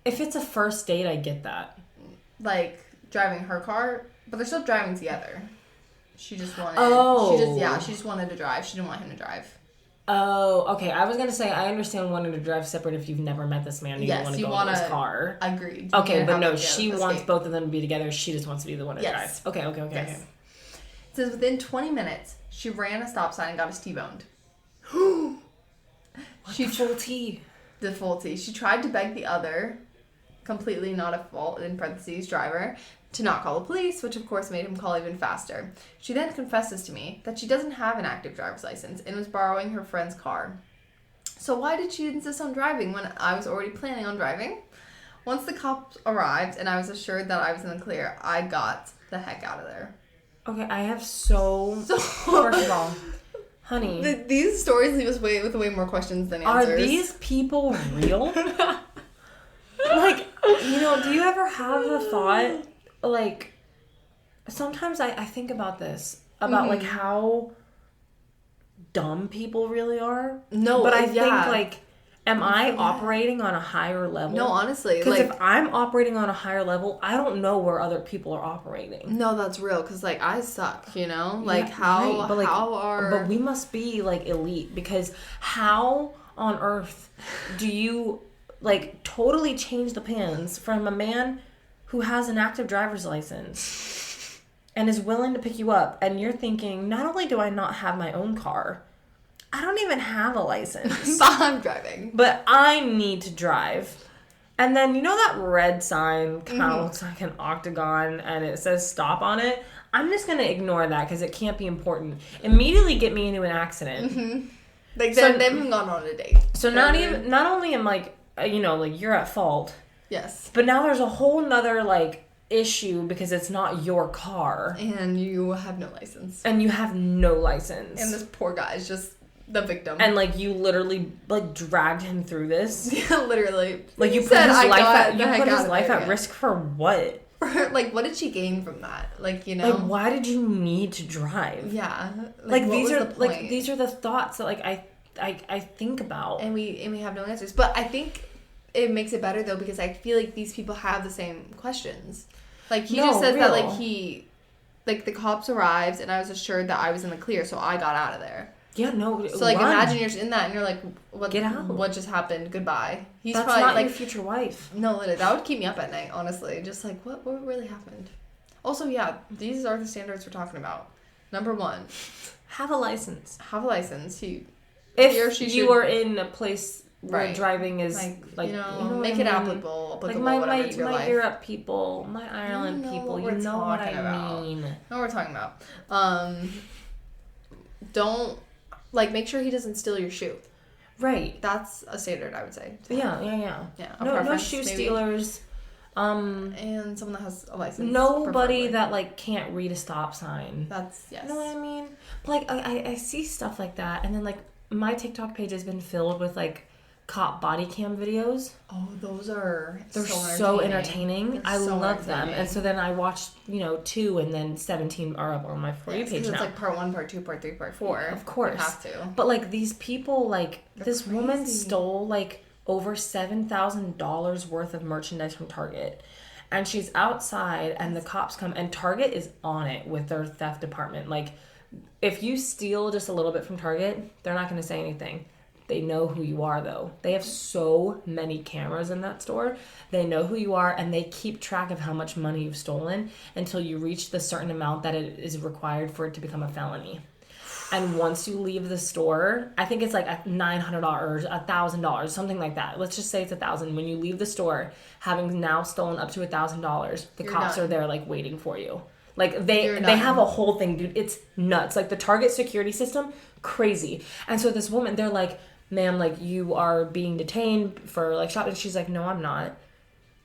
if it's a first date, I get that. like, driving her car, but they're still driving together. She just wanted... She just wanted to drive. She didn't want him to drive. Oh, okay. I was going to say, I understand wanting to drive separate if you've never met this man and you want to go in his car. Agreed. Okay, but no, she wants both of them to be together. She just wants to be the one to drive. Okay. Yes. It says within 20 minutes, she ran a stop sign and got us T-boned. The full T. The full T. She tried to beg the other, completely not at fault, in parentheses, driver, to not call the police, which of course made him call even faster. She then confesses to me that she doesn't have an active driver's license and was borrowing her friend's car. So why did she insist on driving when I was already planning on driving? Once the cops arrived and I was assured that I was in the clear, I got the heck out of there. Okay, I have first of all, honey. These stories leave us with way more questions than answers. Are these people real? Like, do you ever have the thought, like, sometimes I think about this, about, like, how dumb people really are. No, but I think, like, am I operating on a higher level? No, honestly. Because if I'm operating on a higher level, I don't know where other people are operating. No, that's real. Because, like, I suck, Like, how, right. But we must be, like, elite. Because how on earth do you, like, totally change the plans from a man who has an active driver's license and is willing to pick you up, and you're thinking, not only do I not have my own car, I don't even have a license. But I'm driving. But I need to drive. And then, that red sign kind of looks like an octagon and it says stop on it? I'm just going to ignore that because it can't be important. Immediately get me into an accident. Mm-hmm. Like, they haven't gone on a date. So not only am, like, like, you're at fault. Yes. But now there's a whole nother, like, issue because it's not your car. And you have no license. And you have no license. And this poor guy is just the victim. And, like, you literally, like, dragged him through this. Yeah, literally. Like, you put his life at risk for what? Like, what did she gain from that? Like, Like, why did you need to drive? Yeah. Like these are the thoughts that, like, I think about. And we have no answers. But I think it makes it better, though, because I feel like these people have the same questions. Like, he just says that, like, the cops arrived, and I was assured that I was in the clear, so I got out of there. Yeah, no. So, like, imagine you're in that, and you're like, get out. What just happened? Goodbye. That's probably not like your future wife. No, literally, that would keep me up at night, honestly. Just like, what really happened? Also, yeah, these are the standards we're talking about. Number 1. Have a license. Have a license. If you are in a place where driving is, like make it applicable, like my life. Europe people, my Ireland people, you know what I mean. Know what we're talking about. Don't, like, make sure he doesn't steal your shoe. Right. That's a standard, I would say. Yeah. No shoe stealers. And someone that has a license. Nobody that, like, can't read a stop sign. Yes. You know what I mean? Like, I see stuff like that, and then, like, my TikTok page has been filled with, like, cop body cam videos. Oh, they're so entertaining. I love them. And so then I watched, 2 and then 17 are up on my For You page now. It's like part 1, part 2, part 3, part 4. Of course. You have to. But, like, these people, like, this woman stole, like, over $7,000 worth of merchandise from Target. And she's outside and the cops come, and Target is on it with their theft department. Like, if you steal just a little bit from Target, they're not going to say anything. They know who you are, though. They have so many cameras in that store. They know who you are, and they keep track of how much money you've stolen until you reach the certain amount that it is required for it to become a felony. And once you leave the store, I think it's like $900, $1,000, something like that. Let's just say it's $1,000. When you leave the store, having now stolen up to $1,000, the cops are there, like, waiting for you. Like, they have a whole thing, dude. It's nuts. Like, the Target security system, crazy. And so this woman, they're like, ma'am, like, you are being detained for, like, shopping. She's like, no, I'm not.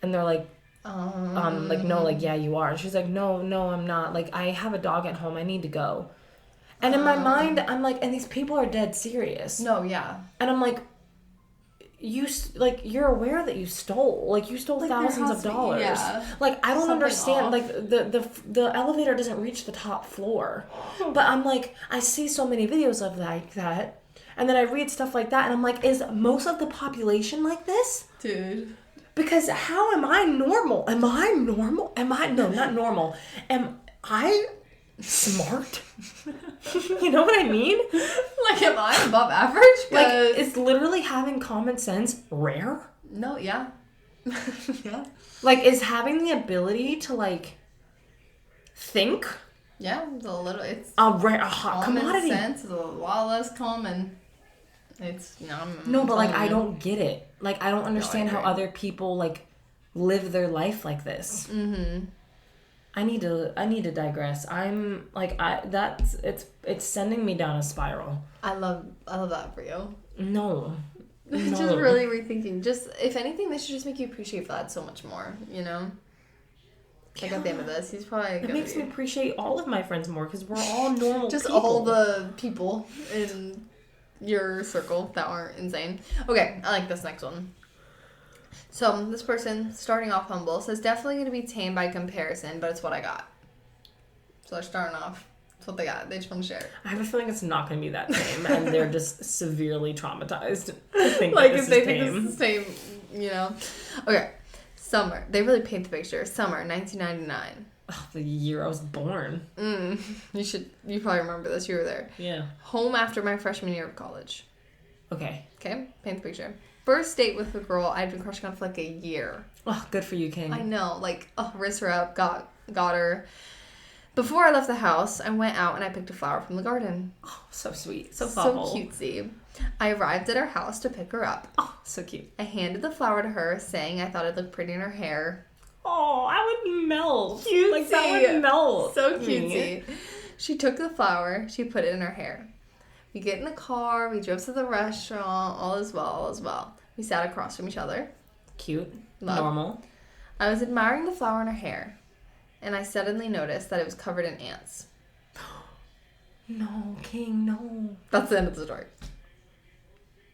And they're like, like, no, like, yeah, you are. And she's like, no, I'm not. Like, I have a dog at home. I need to go. And in my mind, I'm like, and these people are dead serious. No, yeah. And I'm like, you're aware that you stole. Like, you stole, like, thousands of dollars. Yeah. Like, I don't understand. Like, the elevator doesn't reach the top floor. But I'm like, I see so many videos of like that. And then I read stuff like that, and I'm like, is most of the population like this? Dude. Because how am I normal? Am I normal? No, not normal. Am I smart? You know what I mean? Like, am I above average? Like, is literally having common sense rare? No, yeah. Yeah. Like, is having the ability to, like, think? Yeah, it's a little, it's a hot commodity. Common sense is a lot less common. It's, no, but, like, I don't get it. Like, I don't understand how other people, like, live their life like this. Mm-hmm. I need to digress. I'm like it's sending me down a spiral. I love that for you. No. Just really rethinking. Just if anything, this should just make you appreciate Vlad so much more. You know. Like at the end of this, he's probably. It makes me appreciate all of my friends more because we're all normal. Just people. all the people in your circle that aren't insane. Okay, I like this next one. So, this person, starting off humble, says, definitely going to be tame by comparison, but it's what I got. So, they're starting off. It's what they got. They just want to share it. I have a feeling it's not going to be that tame, and they're just severely traumatized to think like, that if they think this is tame, you know. Okay. Summer. They really paint the picture. Summer, 1999. Oh, the year I was born. You probably remember this. You were there. Yeah. Home after my freshman year of college. Okay. Okay? Paint the picture. First date with a girl I'd been crushing on for like a year. Oh, good for you, King. I know. Like, raised her up, got her. Before I left the house, I went out and I picked a flower from the garden. Oh, so sweet. So thoughtful. So cutesy. I arrived at her house to pick her up. Oh, so cute. I handed the flower to her, saying I thought it'd look pretty in her hair. Oh, I would melt. Cutesy. Like, that would melt. So cutesy. She took the flower. She put it in her hair. We get in the car. We drove to the restaurant. All is well. All is well. We sat across from each other. Cute. Love. Normal. I was admiring the flower in her hair, and I suddenly noticed that it was covered in ants. No, King, no. That's the end of the story.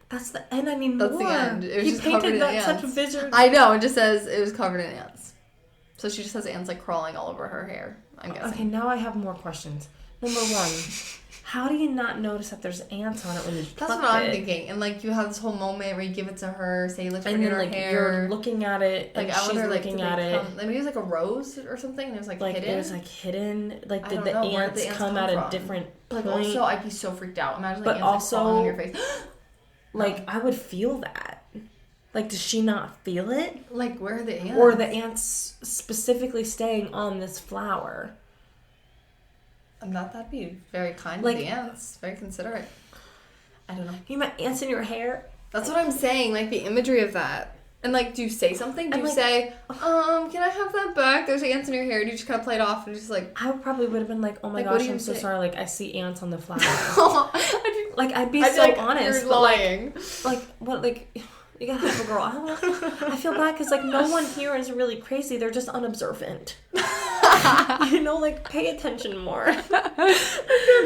That's the end. I mean, that's more. The end. It was he just painted covered in that ants. such a vision. I know. It just says it was covered in ants. So she just has ants like crawling all over her hair. I'm guessing. Okay, now I have more questions. Number one. How do you not notice that there's ants on it when you pluck it? That's what I'm thinking. And, like, you have this whole moment where you give it to her, say, let's bring in her hair. You're looking at it, like, and she's looking at it. Maybe it was, like, a rose or something, and it was, like hidden. It was, like, hidden. Like, did the ants come at a different point? Like, also, I'd be so freaked out. Imagine, like, ants falling on your face. Like, I would feel that. Like, does she not feel it? Like, where are the ants? Or are the ants specifically staying on this flower? That'd be very kind of the ants. Very considerate. I don't know. You met ants in your hair? That's what I'm saying. Like, the imagery of that. And, like, do you say something? Do you say, can I have that back? There's ants in your hair. Do you just kind of play it off and just, like... I probably would have been like, oh my gosh, I'm so sorry. Like, I see ants on the flower. I'd be so like, honest. You're lying. You gotta help a girl. I feel bad because, like, no one here is really crazy. They're just unobservant. Like, pay attention more. They're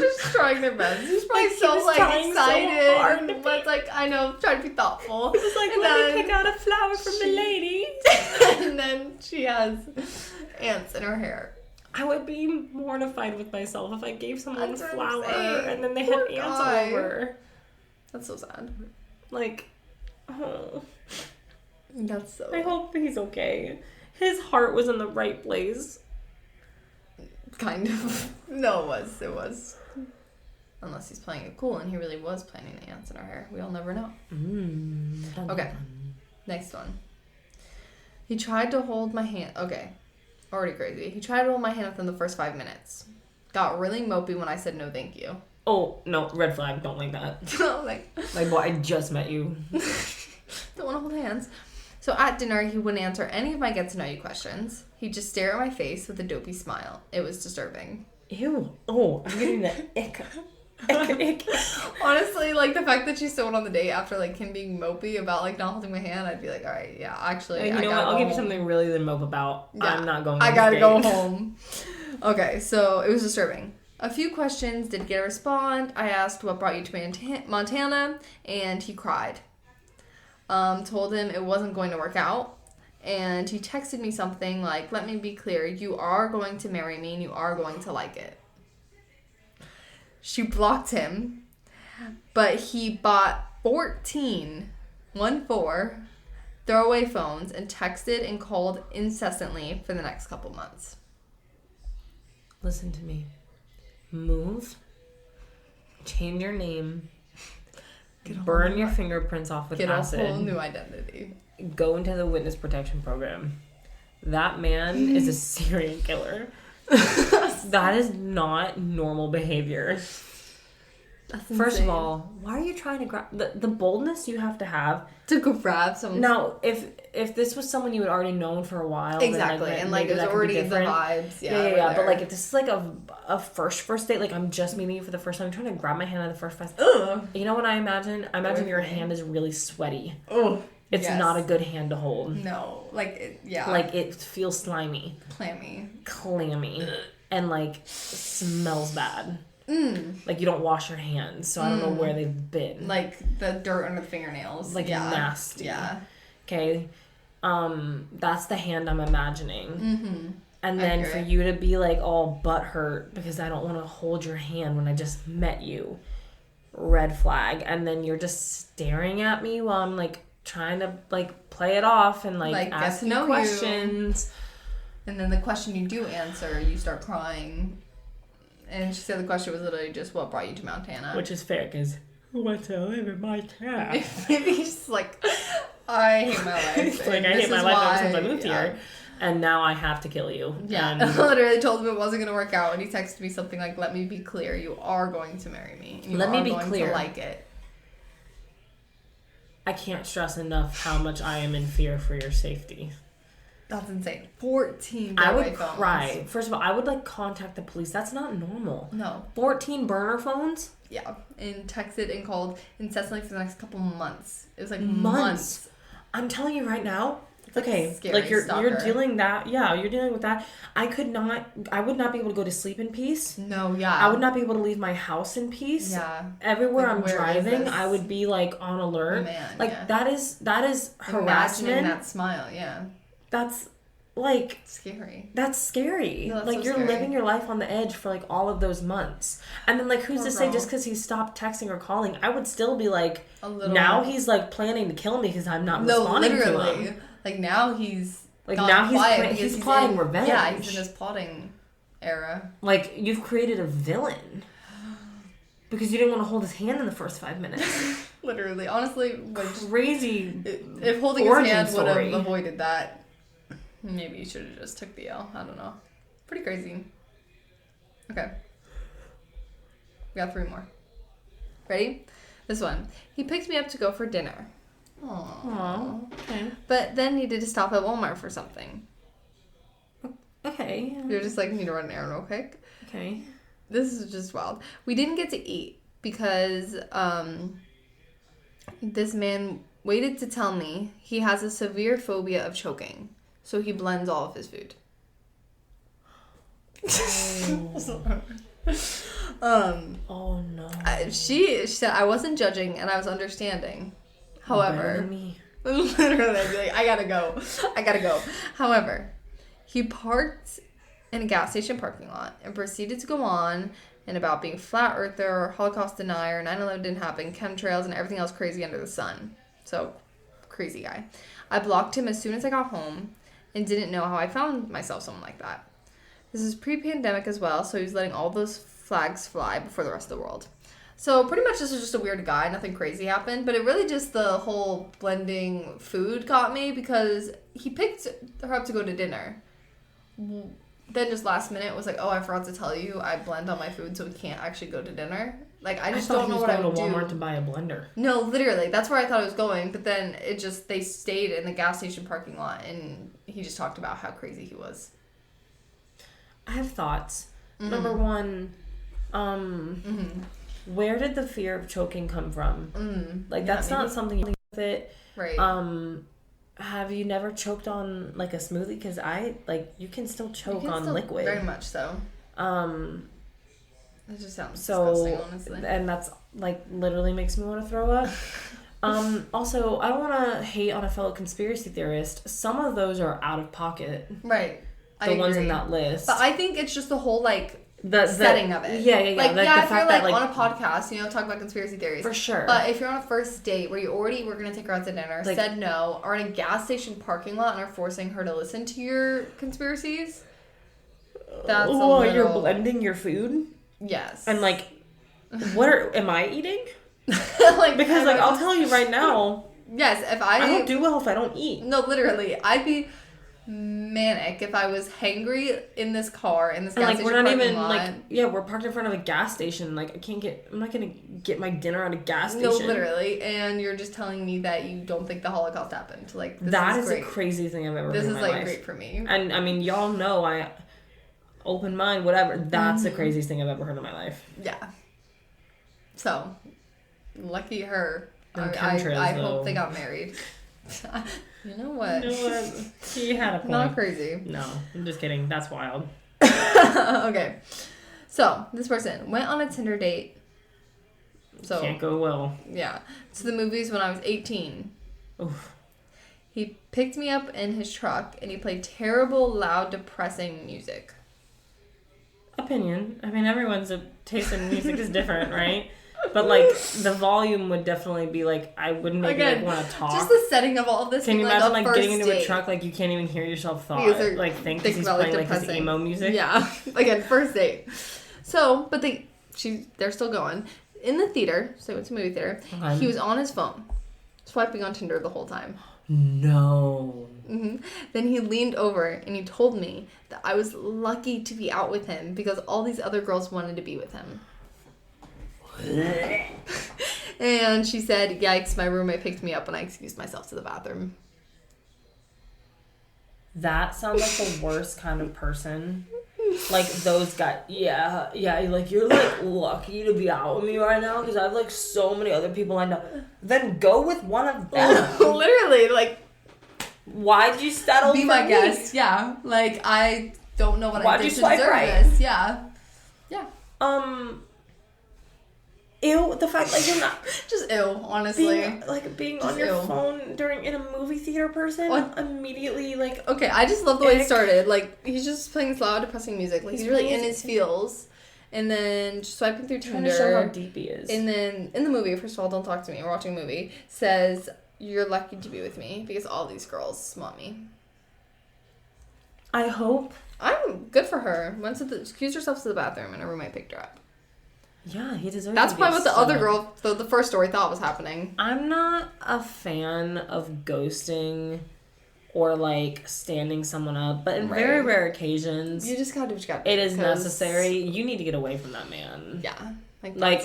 just trying their best. He's probably excited. So but, like, I know, trying to be thoughtful. He was like, let me pick out a flower from the lady. And then she has ants in her hair. I would be mortified with myself if I gave someone a flower and then they had ants all over. That's so sad. Like... Oh. That's so... I hope he's okay. His heart was in the right place. Kind of. No, it was. Unless he's playing it cool and he really was planting the ants in her hair. We all never know. Okay. Next one. He tried to hold my hand... Okay. Already crazy. He tried to hold my hand within the first 5 minutes. Got really mopey when I said no thank you. Oh, no. Red flag. Don't like that. Like, boy, I just met you. Don't want to hold hands. So at dinner, he wouldn't answer any of my get-to-know-you questions. He'd just stare at my face with a dopey smile. It was disturbing. Ew. Oh, I'm getting the ick. Honestly, like, the fact that she still went on the date after, like, him being mopey about, like, not holding my hand, I'd be like, all right, yeah, actually, you know what? I'll give you something really to mope about. Yeah, I'm not going on I gotta go home. Okay, so it was disturbing. A few questions did get a respond. I asked what brought you to Montana, and he cried. Told him it wasn't going to work out, and he texted me something like, let me be clear, you are going to marry me and you are going to like it. She blocked him, but he bought 14 throw away phones, and texted and called incessantly for the next couple months. Listen to me. Move. Change your name. Burn your fingerprints off with acid. Get a whole new identity. Go into the witness protection program. That man is a serial killer. That is not normal behavior. First of all, why are you trying to grab the boldness you have to grab someone? Now, if this was someone you had already known for a while, exactly, then, like, and like it was already the vibes, yeah. But like if this is like a first date, like I'm just meeting you for the first time, I'm trying to grab my hand at the first place. Ugh. You know what I imagine? I imagine your hand is really sweaty. Oh, it's not a good hand to hold. No, like like it feels slimy, clammy, and like smells bad. Like you don't wash your hands, so I don't know where they've been. Like the dirt under the fingernails. Like nasty. Yeah. Okay. That's the hand I'm imagining. Mm-hmm. And then for you to be like all butthurt because I don't want to hold your hand when I just met you. Red flag. And then you're just staring at me while I'm like trying to like play it off and like ask you questions. And then the question you do answer, you start crying. And she said the question was literally just, what brought you to Montana? Which is fair, because who wants to live in Montana? Maybe he's like, I hate my life. Like, I hate my life ever since I moved here. And now I have to kill you. Yeah. And I literally told him it wasn't going to work out. And he texted me something like, let me be clear. You are going to marry me. Let me be clear. To like it. I can't stress enough how much I am in fear for your safety. That's insane. 14 I would cry. First of all, I would like contact the police. That's not normal. No. 14 burner phones? Yeah. And texted and called incessantly for the next couple months. It was like months. I'm telling you right now. It's okay. Like you're dealing that. Yeah, you're dealing with that. I would not be able to go to sleep in peace. No, yeah. I would not be able to leave my house in peace. Yeah. Everywhere I'm driving, I would be like on alert. Man, like that is harassment. Imagining that smile, yeah. That's like scary. That's scary. No, that's like so you're scary. living your life on the edge for like all of those months. And then like who's to say just because he stopped texting or calling, I would still be like now he's like planning to kill me because I'm not responding to him. Like now he's like now he's plotting revenge. Yeah, he's in his plotting era. Like you've created a villain. Because you didn't want to hold his hand in the first 5 minutes. Literally. Honestly, crazy. If holding his hand would have avoided that, maybe you should have just took the L. I don't know. Pretty crazy. Okay. We got 3 more. Ready? This one. He picked me up to go for dinner. Aww. Okay. But then needed to stop at Walmart for something. Okay. You're just like, need to run an errand real quick. Okay. This is just wild. We didn't get to eat because this man waited to tell me he has a severe phobia of choking. So he blends all of his food. Oh no. She said I wasn't judging and I was understanding. However, literally, I'd be like, I gotta go. However, he parked in a gas station parking lot and proceeded to go on and about being flat earther, Holocaust denier, 9/11 didn't happen, chemtrails, and everything else crazy under the sun. So, crazy guy. I blocked him as soon as I got home and didn't know how I found myself someone like that. This is pre-pandemic as well, so he was letting all those flags fly before the rest of the world. So pretty much this was just a weird guy. Nothing crazy happened. But it really just the whole blending food got me because he picked her up to go to dinner. Then just last minute was like, oh, I forgot to tell you I blend all my food so we can't actually go to dinner. Like, I just don't know what I would do. I thought he was going to Walmart to buy a blender. No, literally. That's where I thought it was going. But then they stayed in the gas station parking lot and he just talked about how crazy he was. I have thoughts. Mm-hmm. Number one, where did the fear of choking come from? Like, that's not something you with it. Right. Have you never choked on, like, a smoothie? Because you can still choke on liquid. Very much so. It just sounds disgusting, honestly. And that's, like, literally makes me want to throw up. Also, I don't want to hate on a fellow conspiracy theorist. Some of those are out of pocket. Right. The ones in that list. But I think it's just the whole, like, the setting of it. Yeah. Like, the if fact you're, that, on a podcast, talk about conspiracy theories. For sure. But if you're on a first date where you already were going to take her out to dinner, said no, or in a gas station parking lot and are forcing her to listen to your conspiracies, that's you're blending your food? Yes. And, am I eating? Because, I'll tell you right now. Yes, I don't do well if I don't eat. No, literally. I'd be manic if I was hangry in this car in this gas station we're not parking even lot. We're parked in front of a gas station. I'm not gonna get my dinner at a gas station. No, literally. And you're just telling me that you don't think the Holocaust happened. That is the craziest thing I've ever heard in my life. This is great for me. And I mean, y'all know I open mind, whatever. That's the craziest thing I've ever heard in my life. Yeah. So, lucky her. I hope they got married. You know what? He had a point. Not crazy. No, I'm just kidding. That's wild. Okay. So, this person went on a Tinder date. So can't go well. Yeah. To the movies when I was 18. Oof. He picked me up in his truck and he played terrible, loud, depressing music. Opinion. I mean, everyone's taste in music is different, right? But, the volume would definitely be, I wouldn't make me want to talk. Just the setting of all of this. Can you imagine, getting into a truck, you can't even hear yourself think because he's playing, his emo music? Yeah. Again, first date. So, but they're still going. In the theater, so it's a movie theater, he was on his phone, swiping on Tinder the whole time. No. Mm-hmm. Then he leaned over and he told me that I was lucky to be out with him because all these other girls wanted to be with him. And she said, yikes, my roommate picked me up when I excused myself to the bathroom. That sounds like the worst kind of person. Those guys. Yeah, you're lucky to be out with me right now because I have so many other people I know. Then go with one of them. Literally, why'd you settle be for my me? guest? Yeah, I don't know what Why'd I did you to swipe deserve right? this. Yeah. Ew, the fact you're not just ew, honestly. Being on your phone in a movie theater person immediately okay, I just love the way it started. He's just playing this loud, depressing music. He's really in his feels, and then just swiping through Tinder. Trying to show how deep he is. And then in the movie, first of all, don't talk to me. We're watching a movie. Says you're lucky to be with me because all these girls want me. I hope. I'm good for her. Went to excused herself to the bathroom, and her roommate picked her up. Yeah, he deserves. That's probably what the other girl, the first story, thought was happening. I'm not a fan of ghosting or standing someone up, but in very rare occasions, you just gotta do what you gotta do. It is necessary. You need to get away from that man. Yeah,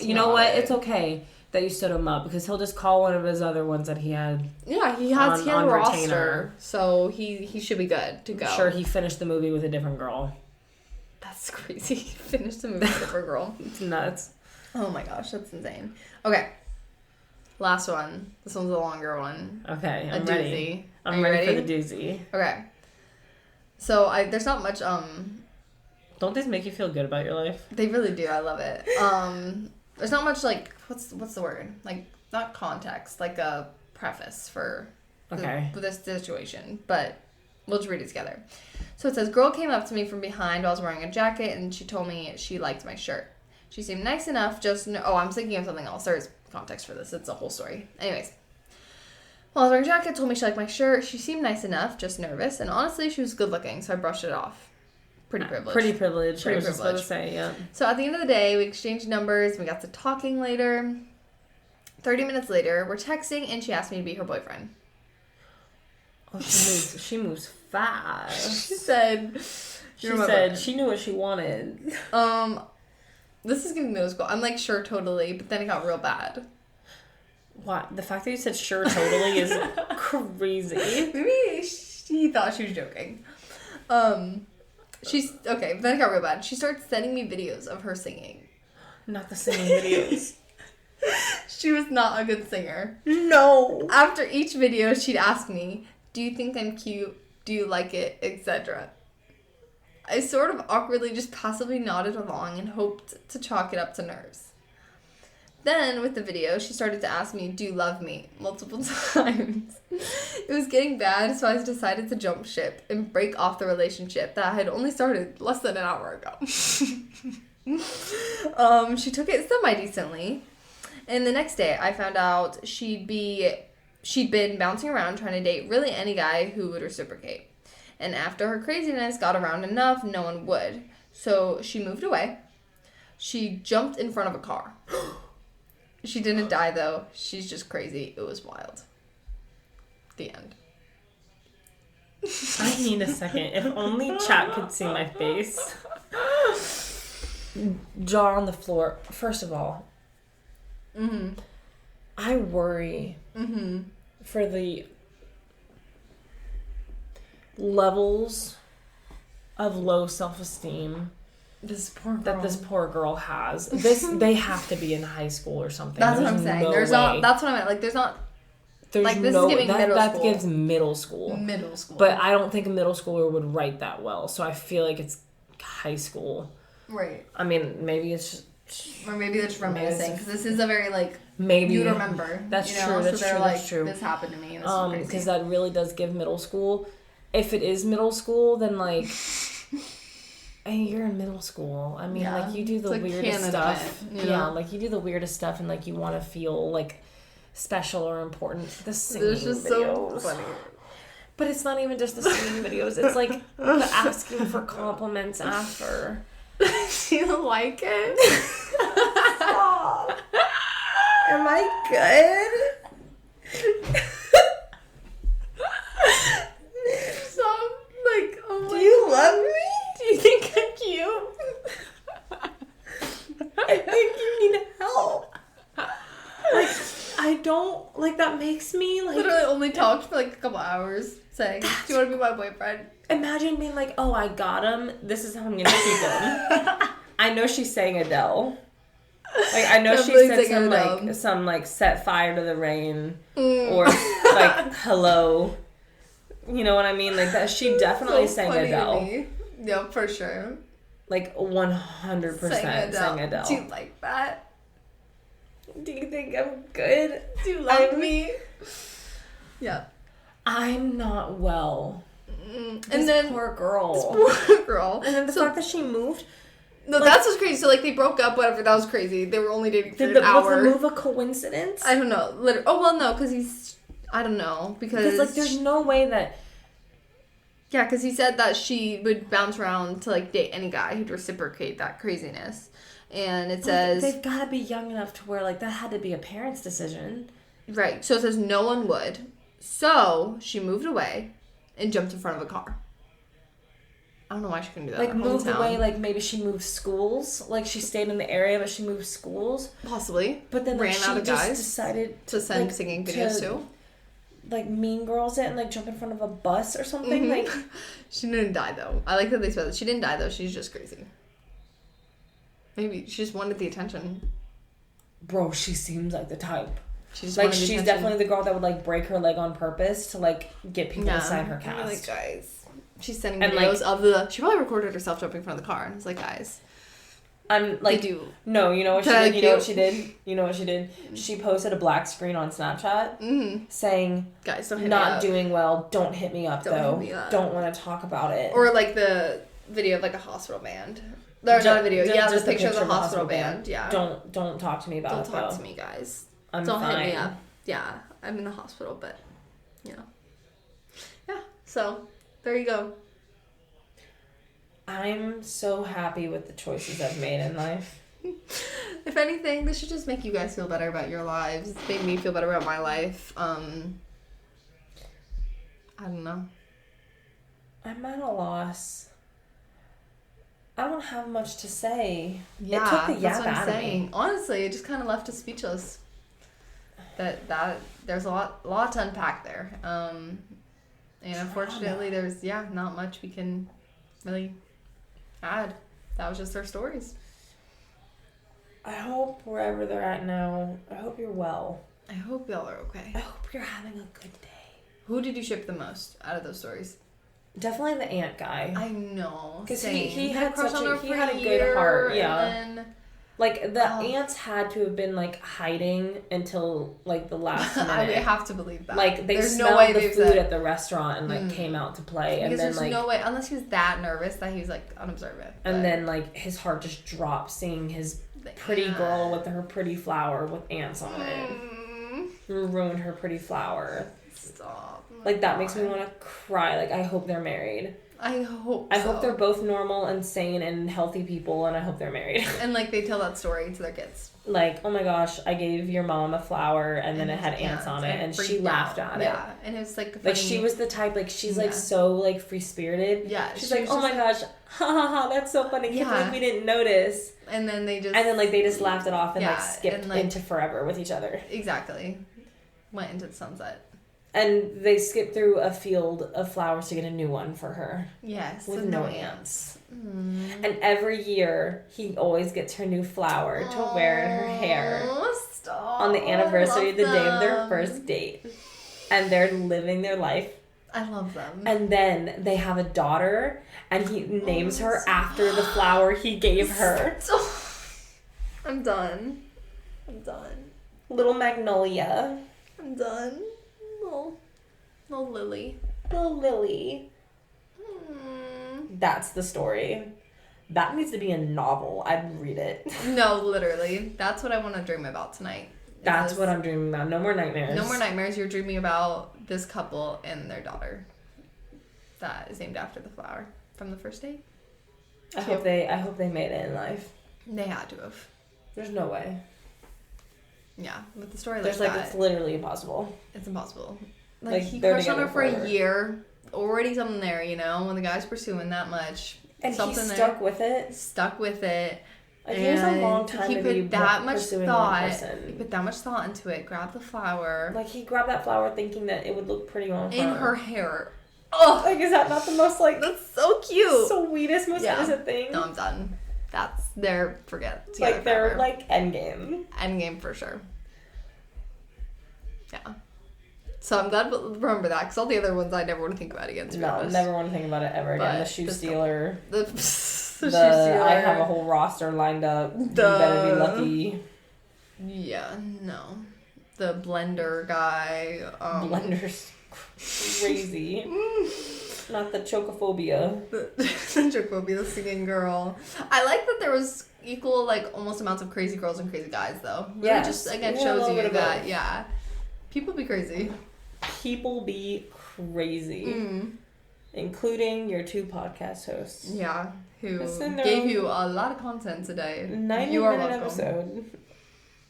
you know what? It's okay that you stood him up because he'll just call one of his other ones that he had. Yeah, he has a roster, so he should be good to go. I'm sure he finished the movie with a different girl. That's crazy. He finished the movie with a different girl. It's nuts. Oh my gosh, that's insane. Okay. Last one. This one's a longer one. Okay, I'm ready. Doozy. I'm ready for the doozy. Okay. So there's not much Don't these make you feel good about your life? They really do. I love it. There's not much what's the word? Not context, a preface for this situation, but we'll just read it together. So it says, girl came up to me from behind while I was wearing a jacket and she told me she liked my shirt. She seemed nice enough, I'm thinking of something else. There's context for this. It's a whole story. Anyways. While I was wearing a jacket, told me she liked my shirt. She seemed nice enough, just nervous. And honestly, she was good looking, so I brushed it off. Pretty privileged. Pretty privileged. I was just about to say, yeah. So at the end of the day, we exchanged numbers. We got to talking later. 30 minutes later, we're texting, and she asked me to be her boyfriend. Oh, she moves fast. She said she knew what she wanted. This is giving middle school. I'm sure, totally, but then it got real bad. What? The fact that you said sure totally is crazy. Maybe she thought she was joking. She's okay, but then it got real bad. She started sending me videos of her singing. Not the singing videos. She was not a good singer. No. After each video, she'd ask me, do you think I'm cute? Do you like it? Etc. I sort of awkwardly just passively nodded along and hoped to chalk it up to nerves. Then, with the video, she started to ask me, do you love me? Multiple times. It was getting bad, so I decided to jump ship and break off the relationship that had only started less than an hour ago. She took it semi-decently. And the next day, I found out she'd been bouncing around trying to date really any guy who would reciprocate. And after her craziness got around enough, no one would. So she moved away. She jumped in front of a car. She didn't die, though. She's just crazy. It was wild. The end. I need a second. If only chat could see my face. Jaw on the floor. First of all, I worry for the levels of low self-esteem this poor girl has. They have to be in high school or something. That's what I'm saying. There's not. That's what I meant. Like, there's like, this is giving middle school. That gives middle school. Middle school. But I don't think a middle schooler would write that well. So I feel like it's high school. Right. I mean, maybe it's just... Or maybe they're just reminiscing. Because this is a very, like... Maybe. You'd remember. That's true. That's true. That's true. This happened to me. And it's crazy. Because that really does give middle school. If it is middle school, then, like... Hey, you're in middle school. I mean, like, you do the weirdest stuff. Yeah, like, you do the weirdest stuff and, like, you want to feel, like, special or important. The singing videos. It's just so funny. But it's not even just the singing videos. It's, like, the asking for compliments after. Do you like it? Stop. Am I good? Stop. Like, oh my God. Do you love me? Do you think I'm cute? I think you need help. Like, I don't... Like, that makes me, like... Literally only talked for, like, a couple hours saying, do you want to be my boyfriend? Imagine being like, oh, I got him. This is how I'm going to keep him. I know she's saying Adele. Like, I know she said some set fire to the rain. Or, like, hello. You know what I mean? Like, that. She definitely sang Adele. Yeah, for sure. Like, 100% sang Adele. Do you like that? Do you think I'm good? Do you love me? Yeah. I'm not well. And then poor girl. This poor girl. And then the fact that she moved. No, like, that's what's crazy. So, like, they broke up, whatever. That was crazy. They were only dating for an hour. Was the move a coincidence? I don't know. Oh, well, no, because he's... I don't know. Because like, there's no way that... Yeah, because he said that she would bounce around to, like, date any guy who'd reciprocate that craziness. And it says... They've got to be young enough to where, like, that had to be a parent's decision. Right. So it says no one would. So she moved away and jumped in front of a car. I don't know why she couldn't do that. Like, moved away, like, maybe she moved schools. Like, she stayed in the area, but she moved schools. Possibly. But then, like, ran out of guys. Decided to send singing videos too. Like, Mean Girls it and, like, jump in front of a bus or something. Like, she didn't die, though. I like that they said that. She didn't die, though. She's just crazy. Maybe she just wanted the attention. Bro, she seems like the type. She's definitely the girl that would, like, break her leg on purpose to, like, get people to sign her cast. Like, guys. She's sending videos of the... She probably recorded herself jumping in front of the car. And it's like, guys... I'm like, no, you know what she did? You know what she did? You know what she did? She posted a black screen on Snapchat saying, guys, don't hit not me up. Doing well, don't hit me up, though. Don't want to talk about it. Or, like, the video of, like, a hospital band. Not a video. Just the picture of the hospital band. Yeah. Don't talk to me about it, Don't talk to me, guys. I'm don't fine. Hit me up. Yeah, I'm in the hospital, but, you know. Yeah, so, there you go. I'm so happy with the choices I've made in life. If anything, this should just make you guys feel better about your lives. It's made me feel better about my life. I don't know. I'm at a loss. I don't have much to say. Yeah, it took the that's what I'm out saying. Of me. Honestly, it just kind of left us speechless. That there's a lot to unpack there. And unfortunately, there's not much we can really add. That was just their stories. I hope wherever they're at now, I hope you're well. I hope y'all are okay. I hope you're having a good day. Who did you ship the most out of those stories? Definitely the ant guy. I know. Because he had a good heart. Yeah. And then Like, the aunts had to have been, like, hiding until, like, the last minute. I have to believe that. Like, they smelled the food at the restaurant and, like, came out to play. Because and then, there's like, no way, unless he was that nervous that he was, like, unobservant. And then, like, his heart just dropped seeing his pretty girl with her pretty flower with ants on it. Ruined her pretty flower. Stop. Like, that makes me want to cry. Like, I hope they're married. I hope I hope they're both normal and sane and healthy people, and I hope they're married. And, like, they tell that story to their kids. Like, oh my gosh, I gave your mom a flower, and then it had ants on it, and she laughed at it. Yeah, and it was, like, funny. Like, she was the type, like, she's, like, so, like, free-spirited. Yeah. She's like, oh my gosh, ha ha ha, that's so funny. Can't believe we didn't notice. And then they just... And then, like, they just laughed it off and, like, skipped into forever with each other. Exactly. Went into the sunset. And they skipped through a field of flowers to get a new one for her. Yes. With no ants. And every year, he always gets her new flower to wear in her hair. Stop. On the anniversary of the day of their first date. And they're living their life. I love them. And then they have a daughter, and he names her after the flower he gave her. I'm done. Little Magnolia. I'm done. Little Lily. Little Lily. That's the story. That needs to be a novel. I'd read it. No, literally. That's what I want to dream about tonight. That's what I'm dreaming about. No more nightmares. No more nightmares. You're dreaming about this couple and their daughter. That is named after the flower from the first date. I hope they made it in life. They had to have. There's no way. Yeah, with the story like that. It's literally impossible. It's impossible. Like he crushed on her for forever. a year. Already something there, you know, when the guy's pursuing that much. And something he stuck with it. Stuck with it. Like, it was a long time he to put be that much pursuing thought. one person. He put that much thought into it. Grabbed the flower. Like, he grabbed that flower thinking that it would look pretty on her. In her hair. Oh, like, is that not the most, like... That's so cute. Sweetest, most innocent thing? No, I'm done. That's their forget. Like, they're, like, endgame. Endgame for sure. Yeah. So I'm glad to remember that, because all the other ones I never want to think about again, to be honest. Never want to think about it ever again. The shoe stealer. The shoe stealer. I have a whole roster lined up. You better be lucky. Yeah, no. The blender guy. Blender's crazy. Not the chocophobia. The chocophobia, the singing girl. I like that there was equal, like, almost amounts of crazy girls and crazy guys, though. Really yes. Just, again, shows you that, yeah. People be crazy. People be crazy. Including your two podcast hosts. Yeah. Who gave you a lot of content today. 90-minute episode.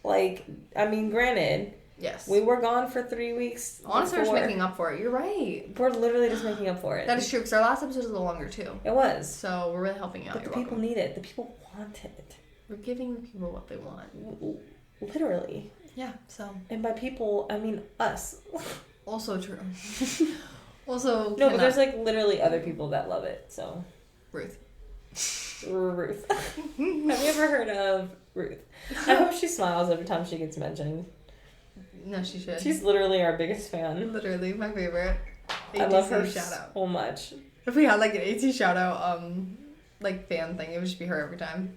Like, I mean, granted. Yes. We were gone for 3 weeks. Honestly, we're just making up for it. You're right. We're literally just making up for it. That is true, because our last episode was a little longer, too. It was. So we're really helping out. But the people need it. The people want it. We're giving the people what they want. Literally. Yeah, so. And by people, I mean us. Also true. Also, no, but there's, like, literally other people that love it, so. Ruth. Have you ever heard of Ruth? I hope she smiles every time she gets mentioned. No, she should. She's literally our biggest fan. Literally, my favorite. ATC I love her shout out. so much. If we had, like, an AT shout out, like, fan thing, it would just be her every time.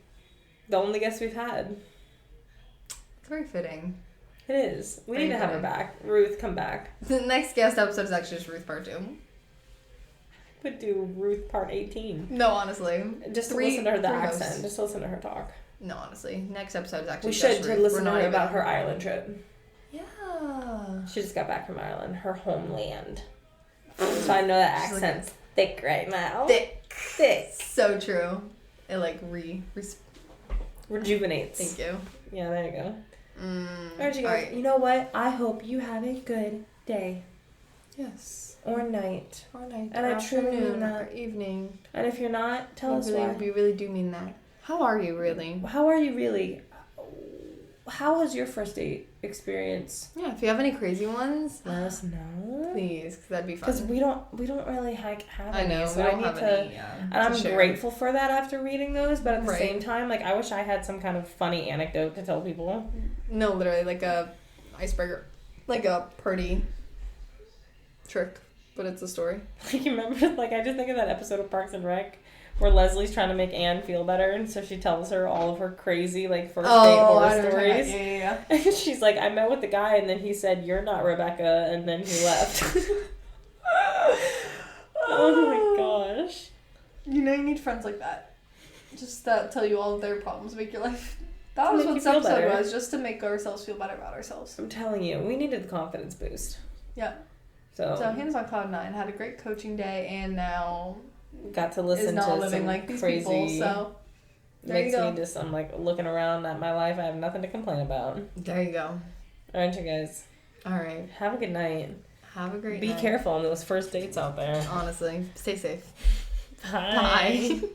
The only guest we've had. It's very fitting. It is. We need to have her back. Ruth, come back. The next guest episode is actually just Ruth Part 2. Would do Ruth Part 18. No, honestly. Just to listen to her, the accent. Hosts. Just listen to her talk. No, honestly. Next episode is actually we just should Ruth. To listen to her about her Ireland trip. Yeah. She just got back from Ireland. Her homeland. So I know that accent's thick right now. Thick. So true. It, like, rejuvenates. Thank you. Yeah, there you go. Alright, you guys. Right. You know what? I hope you have a good day. Yes. Or night. And I truly mean that. Or evening. And if you're not, tell us why. We really do mean that. How are you really? How are you really? How was your first date experience? Yeah, if you have any crazy ones, let us know. Please, because that'd be fun. Because we don't really have any. I know, so we don't I need have to, any, yeah, and I'm grateful for that after reading those, but at the same time, like, I wish I had some kind of funny anecdote to tell people. No, literally, like a icebreaker. Like a pretty trick, but it's a story. Like, you remember, like, I just think of that episode of Parks and Rec where Leslie's trying to make Anne feel better, and so she tells her all of her crazy, like, first date horror stories. Yeah. And she's like, I met with the guy, and then he said, you're not Rebecca, and then he left. Oh my gosh. You know you need friends like that. Just that tell you all of their problems, make your life... That was what this episode was, just to make ourselves feel better about ourselves. I'm telling you, we needed the confidence boost. Yeah. So Hannah's on cloud 9, had a great coaching day, and now got to listen to some living like these crazy people. So there you go. Me just, I'm like looking around at my life. I have nothing to complain about. There you go. Aren't you guys? All right. Have a good night. Have a great night. Be careful on those first dates out there. Honestly, stay safe. Bye. Bye.